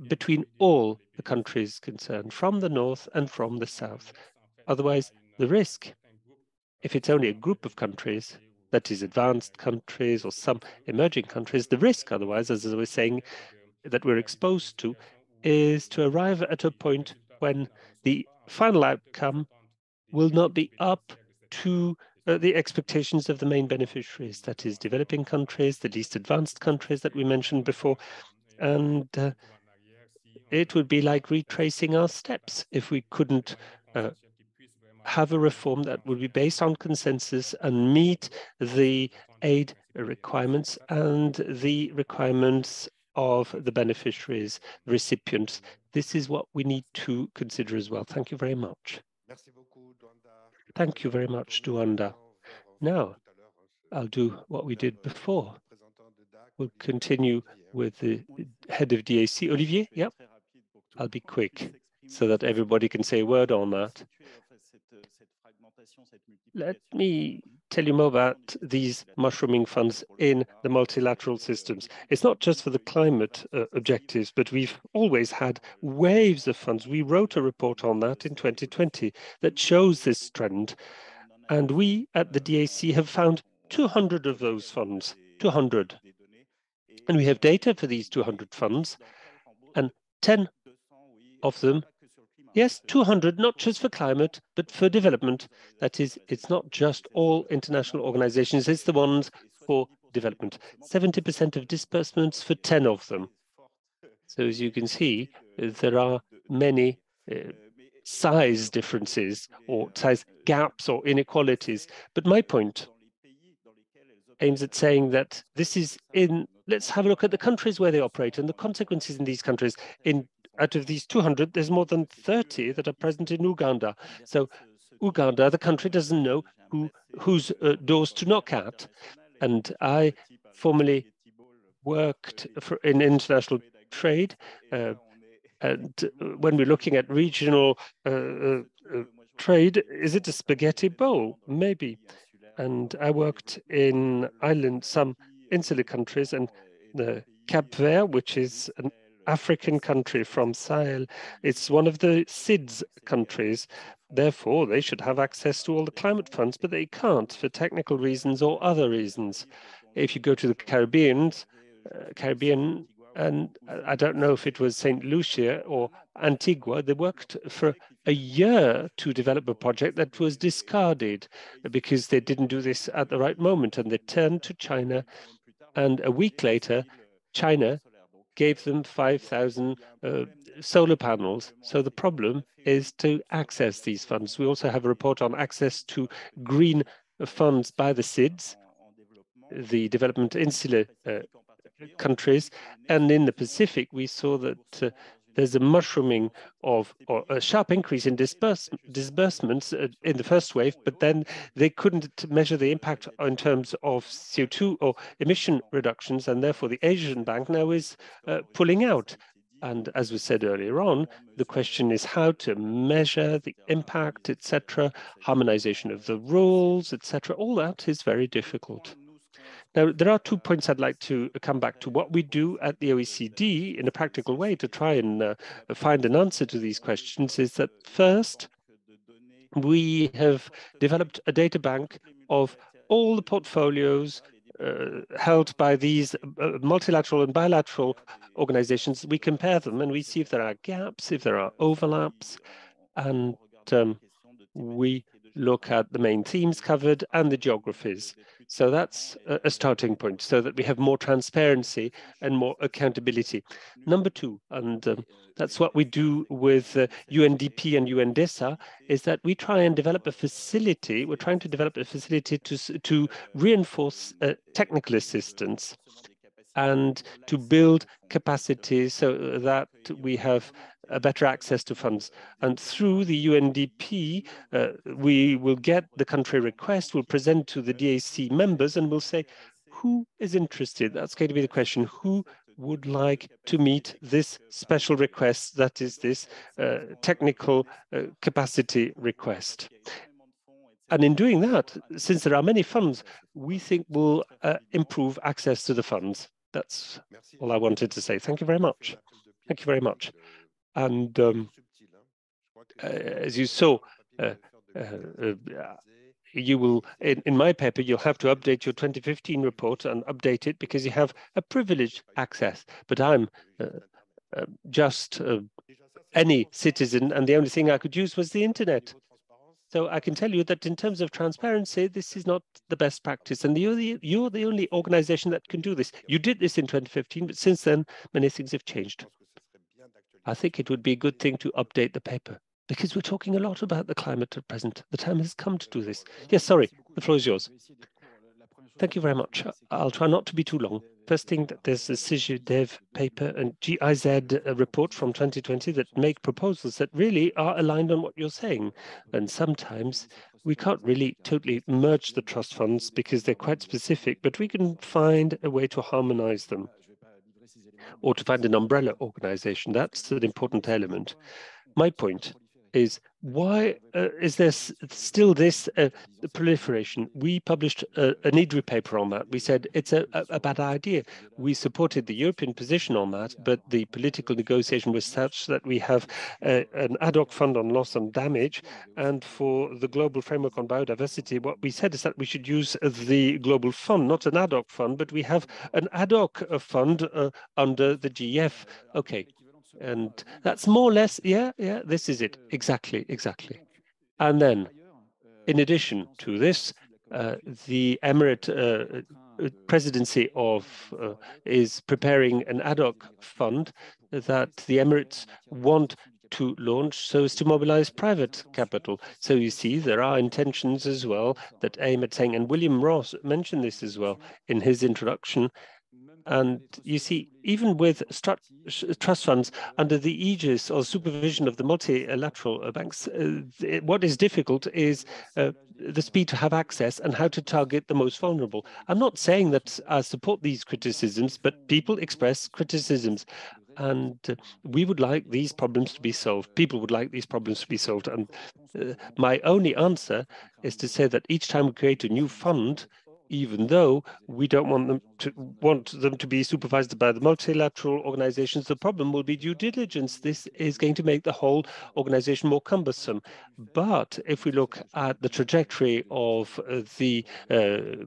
between all the countries concerned, from the north and from the south. Otherwise, the risk, if it's only a group of countries, that is advanced countries or some emerging countries, the risk otherwise, as I was saying, that we're exposed to, is to arrive at a point when the final outcome will not be up to the expectations of the main beneficiaries, that is developing countries, the least advanced countries that we mentioned before. And it would be like retracing our steps if we couldn't have a reform that would be based on consensus and meet the aid requirements and the requirements of the beneficiaries, recipients. This is what we need to consider as well. Thank you very much. Thank you very much, Duanda. Now, I'll do what we did before. We'll continue with the head of DAC, Olivier. Yep, I'll be quick so that everybody can say a word on that. Let me tell you more about these mushrooming funds in the multilateral systems. It's not just for the climate objectives, but we've always had waves of funds. We wrote a report on that in 2020 that shows this trend. And we at the DAC have found 200 of those funds, 200. And we have data for these 200 funds, and 10 of them, yes, 200, not just for climate, but for development. That is, it's not just all international organizations, it's the ones for development. 70% of disbursements for 10 of them. So as you can see, there are many size differences or size gaps or inequalities. But my point aims at saying that this is let's have a look at the countries where they operate and the consequences in these countries. Out of these 200, there's more than 30 that are present in Uganda. So Uganda, the country doesn't know whose doors to knock at. And I formerly worked in international trade. And when we're looking at regional trade, is it a spaghetti bowl? Maybe. And I worked in some insular countries, and the Cape Verde, which is an African country from Sahel, it's one of the SIDS countries. Therefore, they should have access to all the climate funds, but they can't for technical reasons or other reasons. If you go to the Caribbean, and I don't know if it was St. Lucia or Antigua, they worked for a year to develop a project that was discarded because they didn't do this at the right moment, and they turned to China. And a week later, China gave them 5,000 solar panels. So the problem is to access these funds. We also have a report on access to green funds by the SIDS, the development insular countries. And in the Pacific, we saw that there's a mushrooming of, or a sharp increase in disbursements in the first wave, but then they couldn't measure the impact in terms of CO2 or emission reductions, and therefore the Asian Bank now is pulling out. And as we said earlier on, the question is how to measure the impact, etc., harmonization of the rules, etc. All that is very difficult. Now, there are 2 points I'd like to come back to. What we do at the OECD in a practical way to try and find an answer to these questions is that first, we have developed a data bank of all the portfolios held by these multilateral and bilateral organizations. We compare them and we see if there are gaps, if there are overlaps, and we look at the main themes covered and the geographies. So that's a starting point, so that we have more transparency and more accountability. Number 2, and that's what we do with UNDP and UNDESA, is that we try and develop a facility. We're trying to develop a facility to reinforce technical assistance and to build capacity so that we have a better access to funds. And through the UNDP, we will get the country request, we'll present to the DAC members, and we'll say, who is interested? That's going to be the question. Who would like to meet this special request, that is this technical capacity request? And in doing that, since there are many funds, we think we'll improve access to the funds. That's all I wanted to say. Thank you very much. Thank you very much. And as you saw, you will, in my paper, you'll have to update your 2015 report and update it because you have a privileged access. But I'm just any citizen, and the only thing I could use was the internet. So I can tell you that in terms of transparency, this is not the best practice. And you're the only organization that can do this. You did this in 2015, but since then, many things have changed. I think it would be a good thing to update the paper because we're talking a lot about the climate at present. The time has come to do this. Yes, sorry, the floor is yours. Thank you very much. I'll try not to be too long. First thing, that there's a IADF paper and GIZ report from 2020 that make proposals that really are aligned on what you're saying. And sometimes we can't really totally merge the trust funds because they're quite specific, but we can find a way to harmonize them or to find an umbrella organization. That's an important element. My point is, why is there still this proliferation? We published an IDRI paper on that. We said it's a bad idea. We supported the European position on that, but the political negotiation was such that we have an ad hoc fund on loss and damage. And for the global framework on biodiversity, what we said is that we should use the global fund, not an ad hoc fund, but we have an ad hoc fund under the GF. Okay. And that's more or less, yeah, this is it. Exactly. And then, in addition to this, the Emirate presidency is preparing an ad hoc fund that the Emirates want to launch so as to mobilize private capital. So you see, there are intentions as well that aim at saying, and William Ross mentioned this as well in his introduction. And you see, even with trust funds under the aegis or supervision of the multilateral banks, what is difficult is the speed to have access and how to target the most vulnerable. I'm not saying that I support these criticisms, but people express criticisms. And we would like these problems to be solved. People would like these problems to be solved. And my only answer is to say that each time we create a new fund, even though we don't want them to be supervised by the multilateral organizations, the problem will be due diligence. This is going to make the whole organization more cumbersome. But if we look at the trajectory of the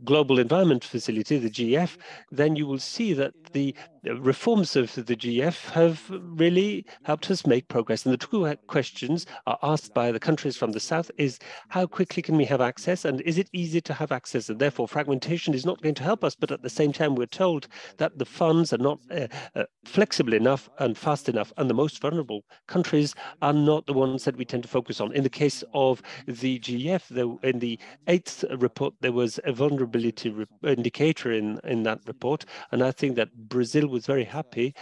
Global Environment Facility, the GF, then you will see that the reforms of the GF have really helped us make progress. And the two questions are asked by the countries from the south is, how quickly can we have access? And is it easy to have access? And therefore, fragmentation is not going to help us. But at the same time, we're told that the funds are not flexible enough and fast enough. And the most vulnerable countries are not the ones that we tend to focus on. In the case of the GF, in the 8th report, there was a vulnerability indicator in that report. And I think that Brazil was very happy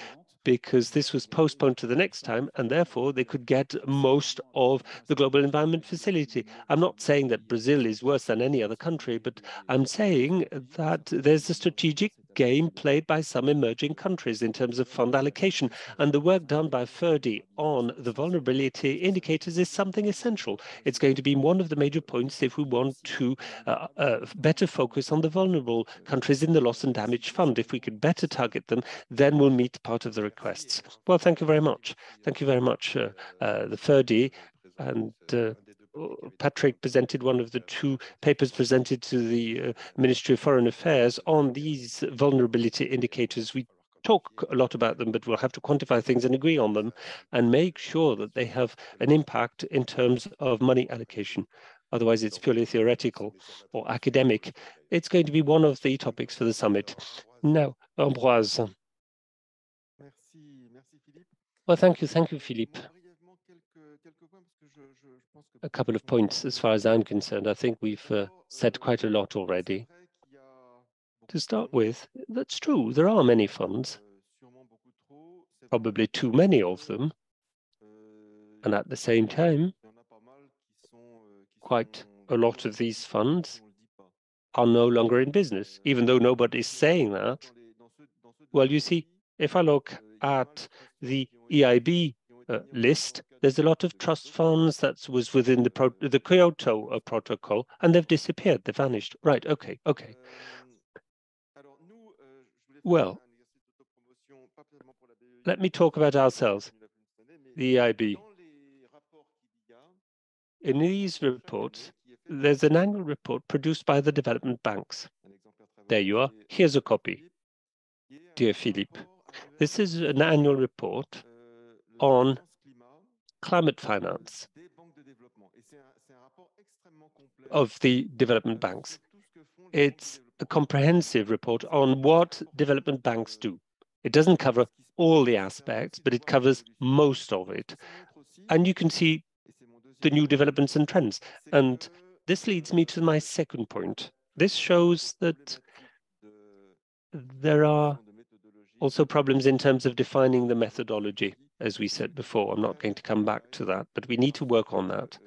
because this was postponed to the next time, and therefore they could get most of the Global Environment Facility. I'm not saying that Brazil is worse than any other country, but I'm saying that there's a strategic game played by some emerging countries in terms of fund allocation, and the work done by FERDI on the vulnerability indicators is something essential. It's going to be one of the major points if we want to better focus on the vulnerable countries in the loss and damage fund. If we could better target them, then we'll meet part of the requests. Well, thank you very much. Thank you very much, the FERDI, and Patrick presented one of the two papers presented to the Ministry of Foreign Affairs on these vulnerability indicators. We talk a lot about them, but we'll have to quantify things and agree on them and make sure that they have an impact in terms of money allocation. Otherwise, it's purely theoretical or academic. It's going to be one of the topics for the summit. Now, Ambroise. Well, thank you, Philippe. A couple of points as far as I'm concerned. I think we've said quite a lot already. To start with, that's true. There are many funds, probably too many of them. And at the same time, quite a lot of these funds are no longer in business, even though nobody's saying that. Well, you see, if I look at the EIB list, there's a lot of trust funds that was within the Kyoto protocol, and they've disappeared, they've vanished. Right, okay. Well, let me talk about ourselves, the EIB. In these reports, there's an annual report produced by the development banks. There you are. Here's a copy. Dear Philippe, this is an annual report on climate finance of the development banks. It's a comprehensive report on what development banks do. It doesn't cover all the aspects, but it covers most of it. And you can see the new developments and trends. And this leads me to my second point. This shows that there are also problems in terms of defining the methodology, as we said before. I'm not going to come back to that, but we need to work on that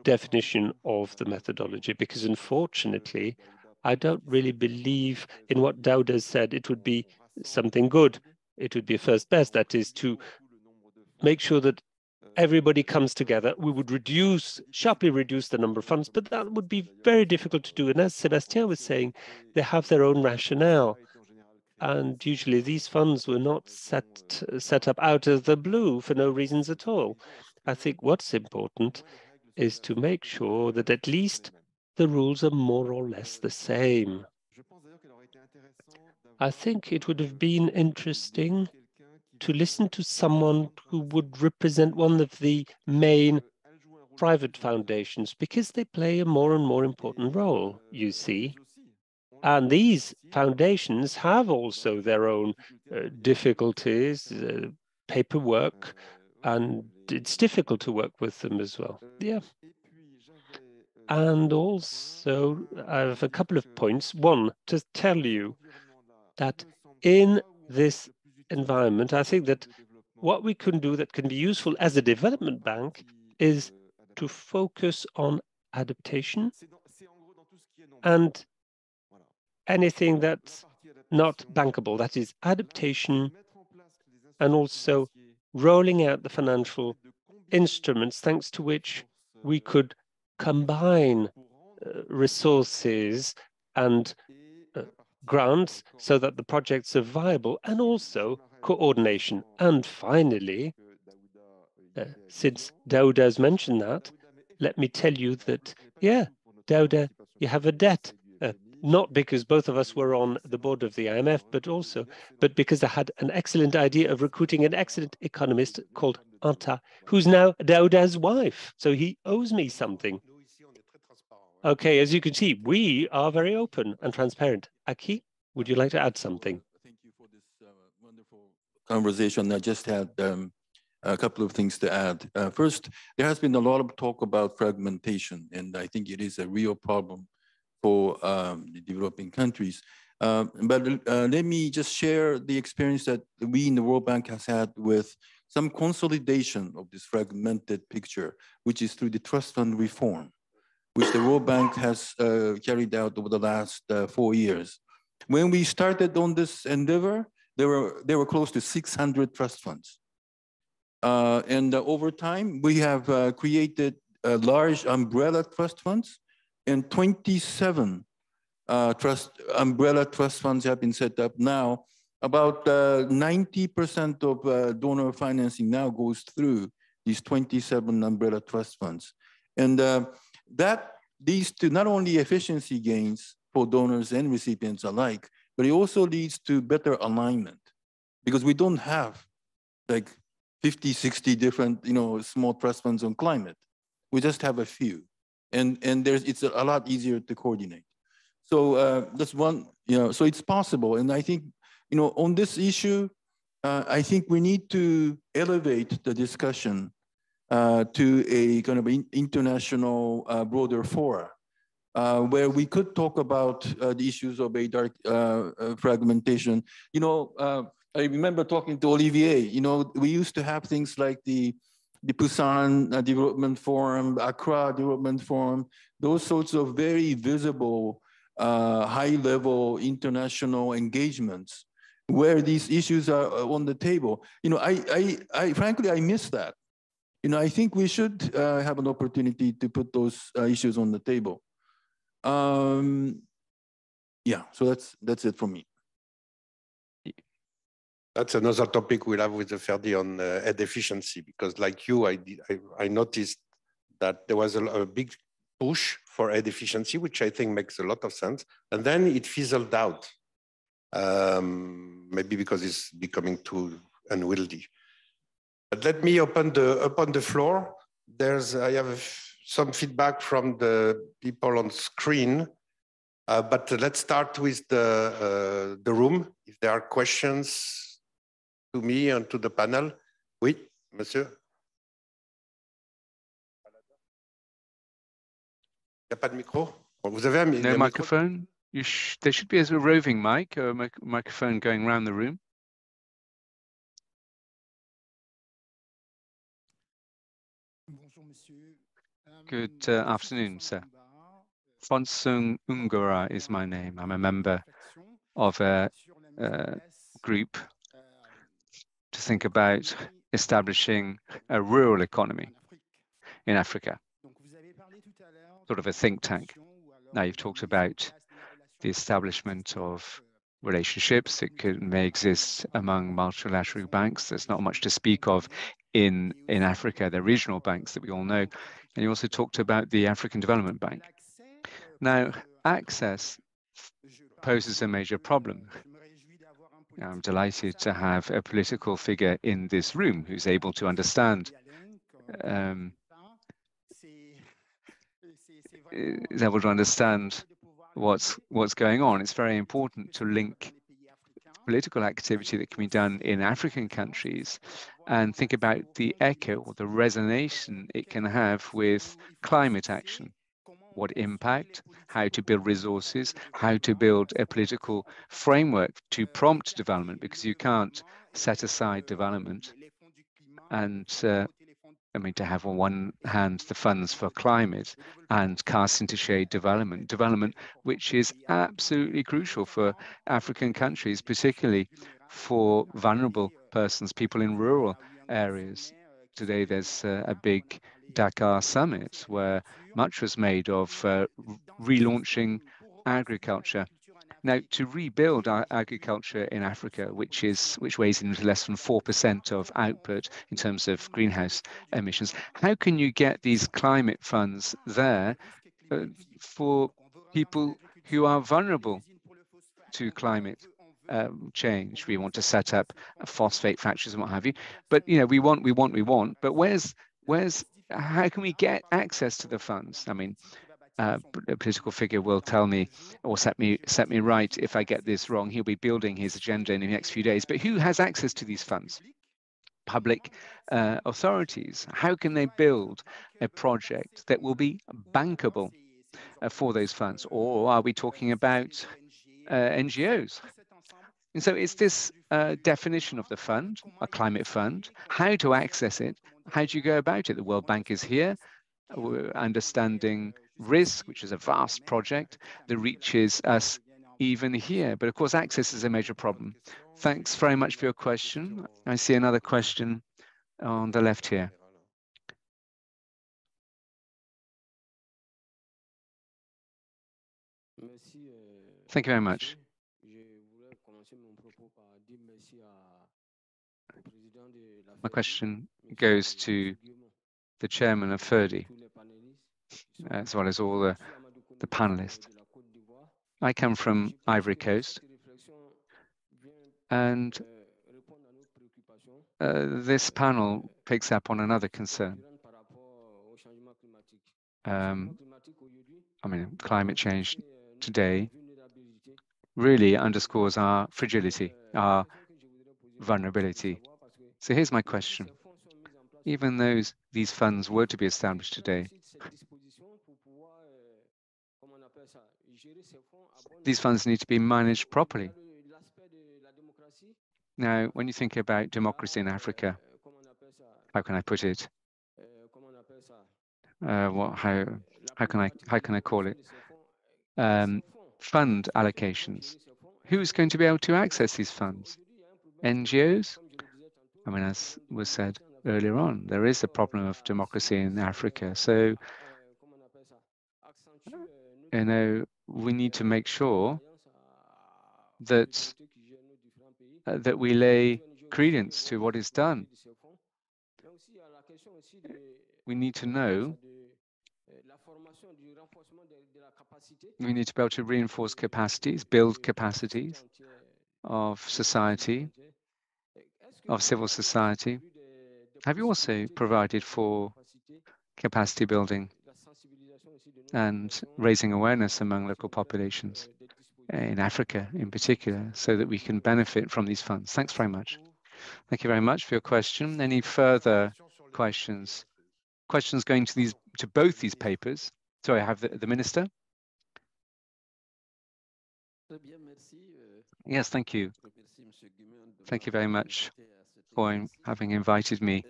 definition of the methodology, because unfortunately, I don't really believe in what Dauda said. It would be something good. It would be a first best, that is to make sure that everybody comes together. We would sharply reduce the number of funds, but that would be very difficult to do. And as Sébastien was saying, they have their own rationale. And usually these funds were not set up out of the blue for no reasons at all. I think what's important is to make sure that at least the rules are more or less the same. I think it would have been interesting to listen to someone who would represent one of the main private foundations, because they play a more and more important role, you see. And these foundations have also their own difficulties, paperwork, and it's difficult to work with them as well. Yeah. And also, I have a couple of points. One, to tell you that in this environment, I think that what we can do that can be useful as a development bank is to focus on adaptation and anything that's not bankable, that is adaptation, and also rolling out the financial instruments thanks to which we could combine resources and grants so that the projects are viable, and also coordination. And finally, since Dauda has mentioned that, let me tell you that, yeah, Dauda, you have a debt. Not because both of us were on the board of the IMF, but because I had an excellent idea of recruiting an excellent economist called Anta, who's now Dauda's wife. So he owes me something. Okay, as you can see, we are very open and transparent. Aki, would you like to add something? Thank you for this wonderful conversation. I just had a couple of things to add. First, there has been a lot of talk about fragmentation, and I think it is a real problem for the developing countries. Let me just share the experience that we in the World Bank has had with some consolidation of this fragmented picture, which is through the trust fund reform, which the World Bank has carried out over the last 4 years. When we started on this endeavor, there were close to 600 trust funds. Over time, we have created large umbrella trust funds, and 27 umbrella trust funds have been set up now. About 90% of donor financing now goes through these 27 umbrella trust funds. And that leads to not only efficiency gains for donors and recipients alike, but it also leads to better alignment, because we don't have like 50, 60 different, small trust funds on climate. We just have a few, and it's a lot easier to coordinate. So that's one, so it's possible. And I think, on this issue, I think we need to elevate the discussion to a kind of international broader fora, where we could talk about the issues of a dark fragmentation. I remember talking to Olivier, we used to have things like the Busan Development Forum, Accra Development Forum, those sorts of very visible, high-level international engagements where these issues are on the table. Frankly, I miss that. I think we should have an opportunity to put those issues on the table. Yeah, so that's it from me. That's another topic we'll have with the FERDI on aid efficiency, because like you, I noticed that there was a big push for aid efficiency, which I think makes a lot of sense. And then it fizzled out, maybe because it's becoming too unwieldy. But let me open the floor. I have some feedback from the people on screen, but let's start with the room. If there are questions to me and to the panel. Oui, monsieur. Il n'y a pas de micro? Vous avez no microphone? There should be a roving mic or a microphone going around the room. Good afternoon, sir. Fonsung Ungura is my name. I'm a member of a group to think about establishing a rural economy in Africa, sort of a think tank. Now, you've talked about the establishment of relationships that may exist among multilateral banks. There's not much to speak of in Africa. They're regional banks that we all know. And you also talked about the African Development Bank. Now, access poses a major problem. I'm delighted to have a political figure in this room who's able to understand what's going on. It's very important to link political activity that can be done in African countries and think about the echo or the resonance it can have with climate action. What impact, how to build resources, how to build a political framework to prompt development, because you can't set aside development and to have on one hand the funds for climate and cast into shade development which is absolutely crucial for African countries, particularly for vulnerable persons, people in rural areas. Today, there's a big Dakar summit where much was made of relaunching agriculture. Now, to rebuild our agriculture in Africa, which weighs into less than 4% of output in terms of greenhouse emissions, how can you get these climate funds there for people who are vulnerable to climate change? We want to set up phosphate factories and what have you, but we want. But how can we get access to the funds? I mean, a political figure will tell me or set me right if I get this wrong. He'll be building his agenda in the next few days. But who has access to these funds? Public authorities. How can they build a project that will be bankable for those funds? Or are we talking about NGOs. And so it's this definition of the fund, a climate fund, how to access it, how do you go about it? The World Bank is here, we're understanding risk, which is a vast project that reaches us even here. But of course, access is a major problem. Thanks very much for your question. I see another question on the left here. Thank you very much. My question goes to the chairman of FERDI, as well as all the panelists. I come from Ivory Coast, and this panel picks up on another concern. I mean, climate change today really underscores our fragility, our vulnerability. So here's my question. Even though these funds were to be established today, these funds need to be managed properly. Now, when you think about democracy in Africa, how can I put it? How can I call it? Fund allocations. Who's going to be able to access these funds? NGOs? I mean, as was said earlier on, there is a problem of democracy in Africa. So, you know, we need to make sure that that we lay credence to what is done. We need to know. We need to be able to reinforce capacities, build capacities of society, of civil society. Have you also provided for capacity building and raising awareness among local populations in Africa in particular, so that we can benefit from these funds? Thanks very much. Thank you very much for your question. Any further questions? Questions going to both these papers? Sorry, I have the minister. Yes, thank you. Thank you very much for having invited me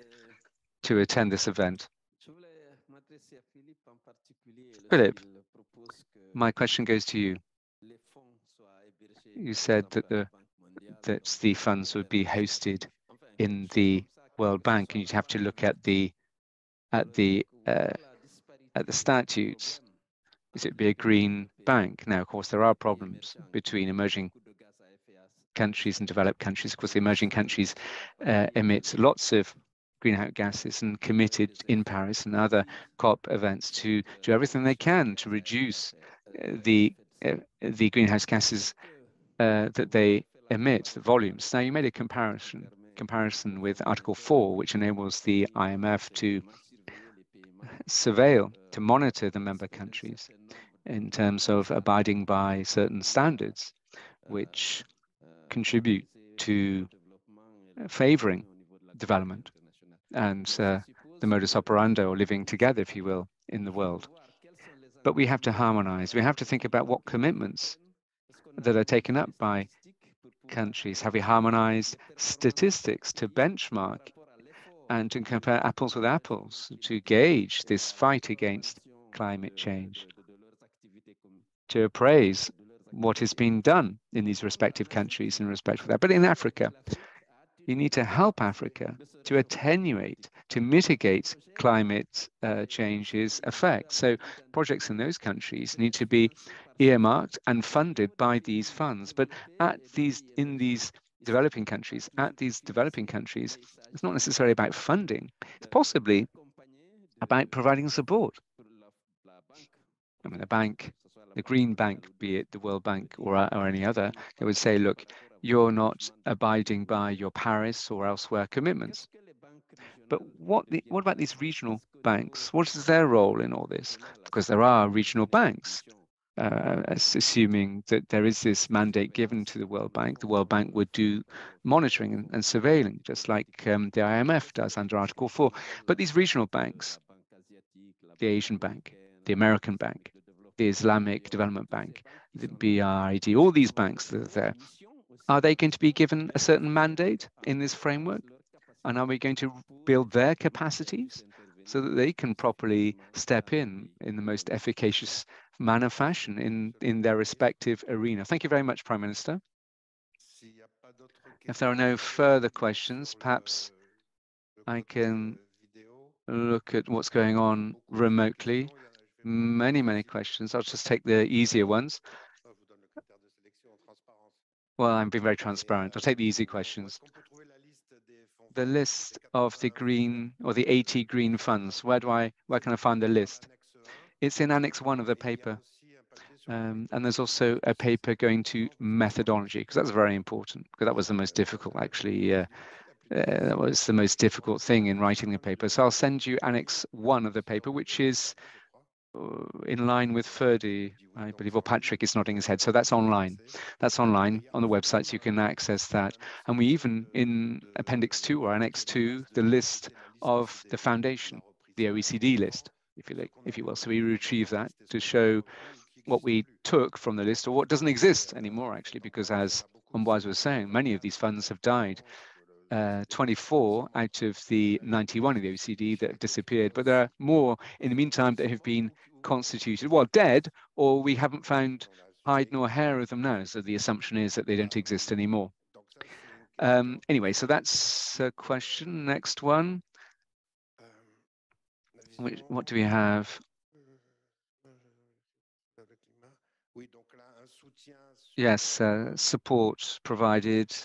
to attend this event. Philip, my question goes to you. You said that the funds would be hosted in the World Bank, and you'd have to look at the statutes. Is it be a green bank? Now, of course, there are problems between emerging countries and developed countries. Of course, the emerging countries emit lots of greenhouse gases and committed in Paris and other COP events to do everything they can to reduce the greenhouse gases that they emit, the volumes. Now, you made a comparison with Article 4, which enables the IMF to surveil, to monitor the member countries in terms of abiding by certain standards, which contribute to favoring development and the modus operandi, or living together, if you will, in the world. But we have to harmonize. We have to think about what commitments that are taken up by countries. Have we harmonized statistics to benchmark and to compare apples with apples to gauge this fight against climate change, to appraise what has been done in these respective countries in respect to that? But in Africa, you need to help Africa to attenuate, to mitigate climate change's effects. So projects in those countries need to be earmarked and funded by these funds. But in these developing countries, it's not necessarily about funding. It's possibly about providing support. I mean, the Green Bank, be it the World Bank or any other, they would say, look, you're not abiding by your Paris or elsewhere commitments. But what about these regional banks? What is their role in all this? Because there are regional banks, assuming that there is this mandate given to the World Bank would do monitoring and surveilling, just like the IMF does under Article 4. But these regional banks, the Asian Bank, the American Bank, the Islamic Development Bank, the BRID, all these banks that are there, are they going to be given a certain mandate in this framework? And are we going to build their capacities so that they can properly step in the most efficacious manner fashion in their respective arena? Thank you very much, Prime Minister. If there are no further questions, perhaps I can look at what's going on remotely. Many questions. I'll just take the easier ones. Well, I'm being very transparent. I'll take the easy questions. The list of the green or the 80 green funds, where can I find the list? It's in Annex 1 of the paper. And there's also a paper going to methodology, because that's very important, because that was the most difficult, actually. That was the most difficult thing in writing the paper. So I'll send you Annex 1 of the paper, which is in line with FERDI, I believe, or Patrick is nodding his head. So that's online. That's online on the website, so you can access that. And we even, in Appendix 2 or Annex 2, the list of the foundation, the OECD list, if you will. So we retrieve that to show what we took from the list or what doesn't exist anymore, actually, because as Ambroise was saying, many of these funds have died. 24 out of the 91 of the OECD that have disappeared, but there are more in the meantime that have been constituted, well, dead, or we haven't found hide nor hair of them now. So the assumption is that they don't exist anymore. Anyway, so that's a question. Next one. What do we have? Yes, support provided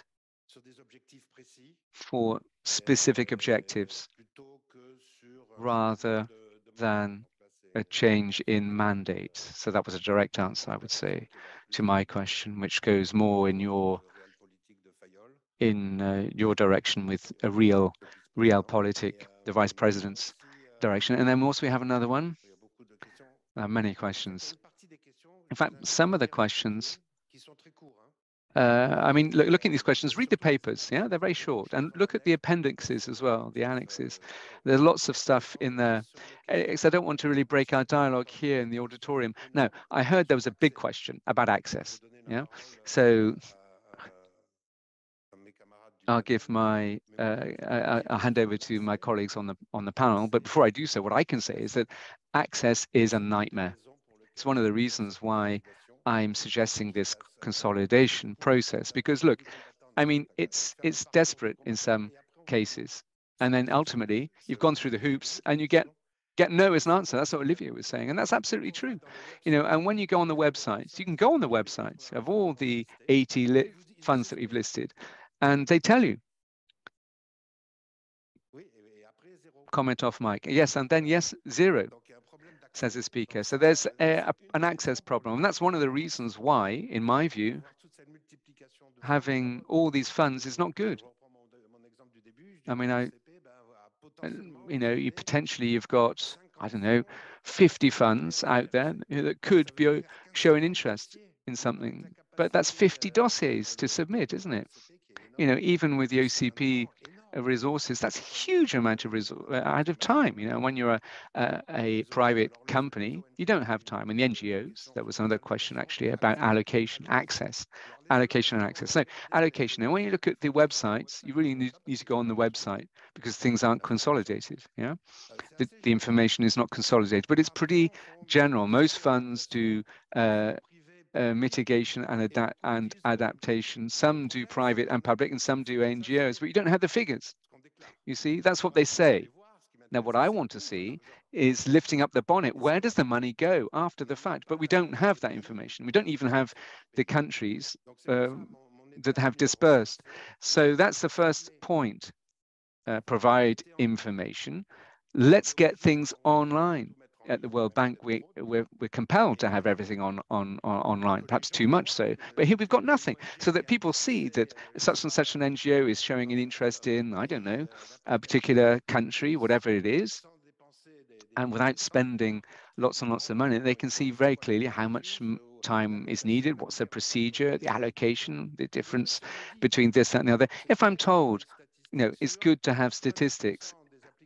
for specific objectives rather than a change in mandate. So that was a direct answer, I would say, to my question, which goes more in your direction with a realpolitik, the Vice President's direction. And then also we have another one. Many questions. In fact, some of the questions, I mean, look at these questions, read the papers, yeah, they're very short, and look at the appendixes as well, the annexes. There's lots of stuff in there. I don't want to really break our dialogue here in the auditorium. Now, I heard there was a big question about access, yeah? So I'll give I'll hand over to my colleagues on the panel, but before I do so, what I can say is that access is a nightmare. It's one of the reasons why I'm suggesting this consolidation process, because look, I mean, it's desperate in some cases. And then ultimately you've gone through the hoops and you get no as an answer. That's what Olivier was saying. And that's absolutely true. You know, and when you go on the websites, you can go on the websites of all the 80 funds that we've listed, and they tell you. Comment off mic. Yes, and then yes, zero, says the speaker. So there's an access problem. And that's one of the reasons why, in my view, having all these funds is not good. I mean, you know, you've got, I don't know, 50 funds out there that could be showing interest in something, but that's 50 dossiers to submit, isn't it? You know, even with the OCP resources, that's a huge amount of time. You know, when you're a private company, you don't have time. And the NGOs, that was another question actually about allocation, access, allocation and access. So allocation, and when you look at the websites, you really need to go on the website because things aren't consolidated. Yeah, the information is not consolidated, but it's pretty general. Most funds do mitigation and adaptation. Some do private and public, and some do NGOs, but you don't have the figures. You see, that's what they say. Now, what I want to see is lifting up the bonnet. Where does the money go after the fact? But we don't have that information. We don't even have the countries that have dispersed. So that's the first point. Provide information. Let's get things online. At the World Bank, we're compelled to have everything online, perhaps too much so. But here we've got nothing, so that people see that such and such an NGO is showing an interest in, I don't know, a particular country, whatever it is, and without spending lots and lots of money, they can see very clearly how much time is needed, what's the procedure, the allocation, the difference between this, that, and the other. If I'm told, you know, it's good to have statistics,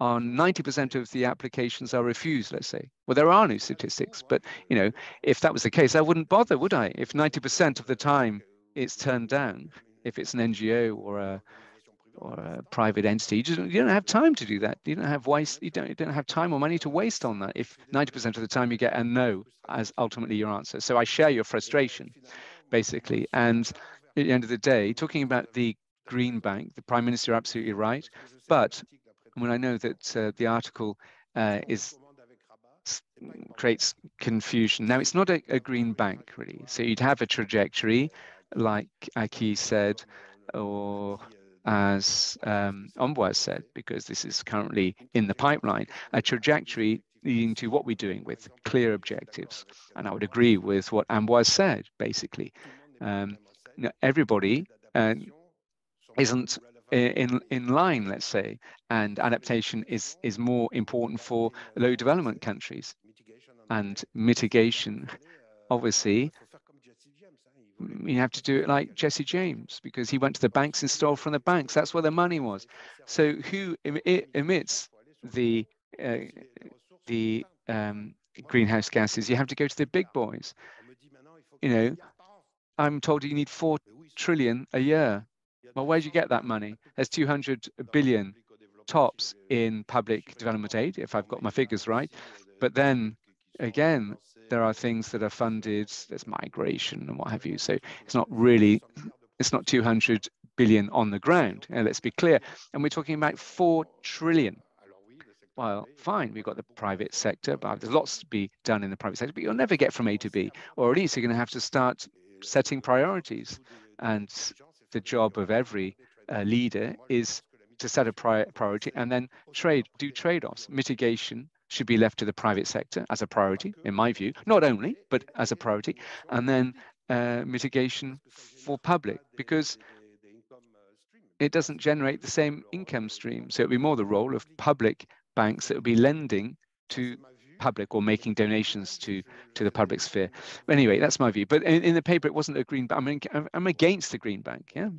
on 90% of the applications are refused, let's say. Well, there are no statistics, but you know, if that was the case, I wouldn't bother, would I? If 90% of the time it's turned down, if it's an NGO or a private entity, you don't have time to do that. You don't have time or money to waste on that if 90% of the time you get a no as ultimately your answer. So I share your frustration, basically. And at the end of the day, talking about the Green Bank, the Prime Minister absolutely right. But when I know that the article creates confusion. Now, it's not a green bank, really. So you'd have a trajectory, like Aki said, or as Ambroise said, because this is currently in the pipeline, a trajectory leading to what we're doing with clear objectives. And I would agree with what Ambroise said, basically. Everybody isn't in line, let's say, and adaptation is more important for low development countries. And mitigation, obviously, you have to do it like Jesse James, because he went to the banks and stole from the banks. That's where the money was. So who emits the greenhouse gases? You have to go to the big boys. You know, I'm told you need 4 trillion a year. Well, where'd you get that money? There's 200 billion tops in public development aid, if I've got my figures right. But then again, there are things that are funded, there's migration and what have you. So it's not 200 billion on the ground. And let's be clear. And we're talking about 4 trillion. Well, fine, we've got the private sector, but there's lots to be done in the private sector, but you'll never get from A to B, or at least you're going to have to start setting priorities. And the job of every leader is to set a priority and then do trade-offs. Mitigation should be left to the private sector as a priority, in my view, not only, but as a priority, and then mitigation for public, because it doesn't generate the same income stream. So it'll be more the role of public banks that will be lending to public or making donations to the public sphere. But anyway, that's my view. But in the paper, it wasn't a green bank. I mean, I'm against the green bank. Yeah.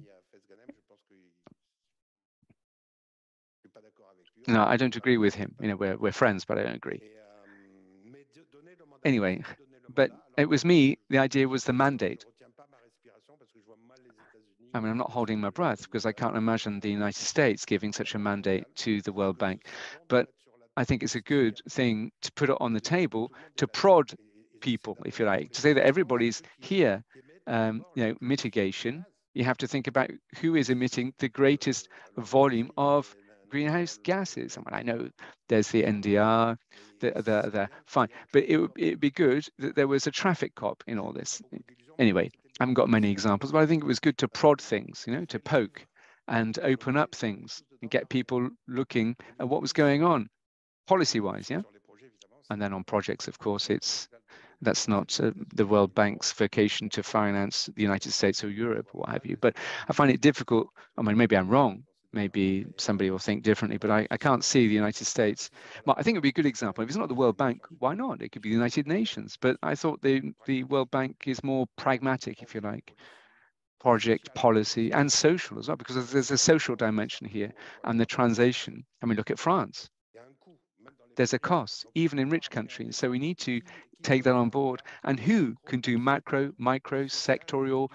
No, I don't agree with him. You know, we're friends, but I don't agree. Anyway, but it was me. The idea was the mandate. I mean, I'm not holding my breath because I can't imagine the United States giving such a mandate to the World Bank. But I think it's a good thing to put it on the table to prod people, if you like, to say that everybody's here. You know, mitigation. You have to think about who is emitting the greatest volume of greenhouse gases. I mean, I know there's the NDR, the fine, but it'd be good that there was a traffic cop in all this. Anyway, I haven't got many examples, but I think it was good to prod things, you know, to poke and open up things and get people looking at what was going on policy-wise, yeah? And then on projects, of course, that's not the World Bank's vocation to finance the United States or Europe or what have you. But I find it difficult. I mean, maybe I'm wrong. Maybe somebody will think differently, but I can't see the United States. Well, I think it would be a good example. If it's not the World Bank, why not? It could be the United Nations. But I thought the World Bank is more pragmatic, if you like, project, policy, and social as well, because there's a social dimension here and the transition. I mean, look at France. There's a cost, even in rich countries. So we need to take that on board. And who can do macro, micro, sectorial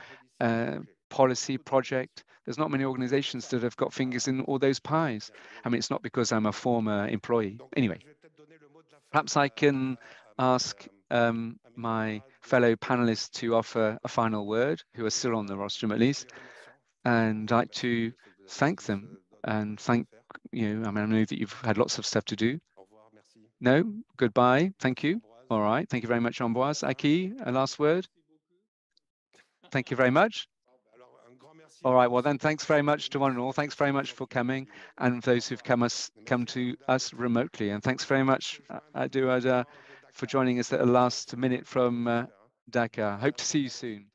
policy project? There's not many organizations that have got fingers in all those pies. I mean, it's not because I'm a former employee. Anyway, perhaps I can ask my fellow panelists to offer a final word, who are still on the rostrum at least, and I'd like to thank them and thank you. I mean, I know that you've had lots of stuff to do. No, goodbye. Thank you. All right. Thank you very much, Ambroise. Aki, a last word. Thank you very much. All right. Well, then, thanks very much to one and all. Thanks very much for coming, and those who've come to us remotely. And thanks very much, Adu, for joining us at the last minute from Dakar. Hope to see you soon.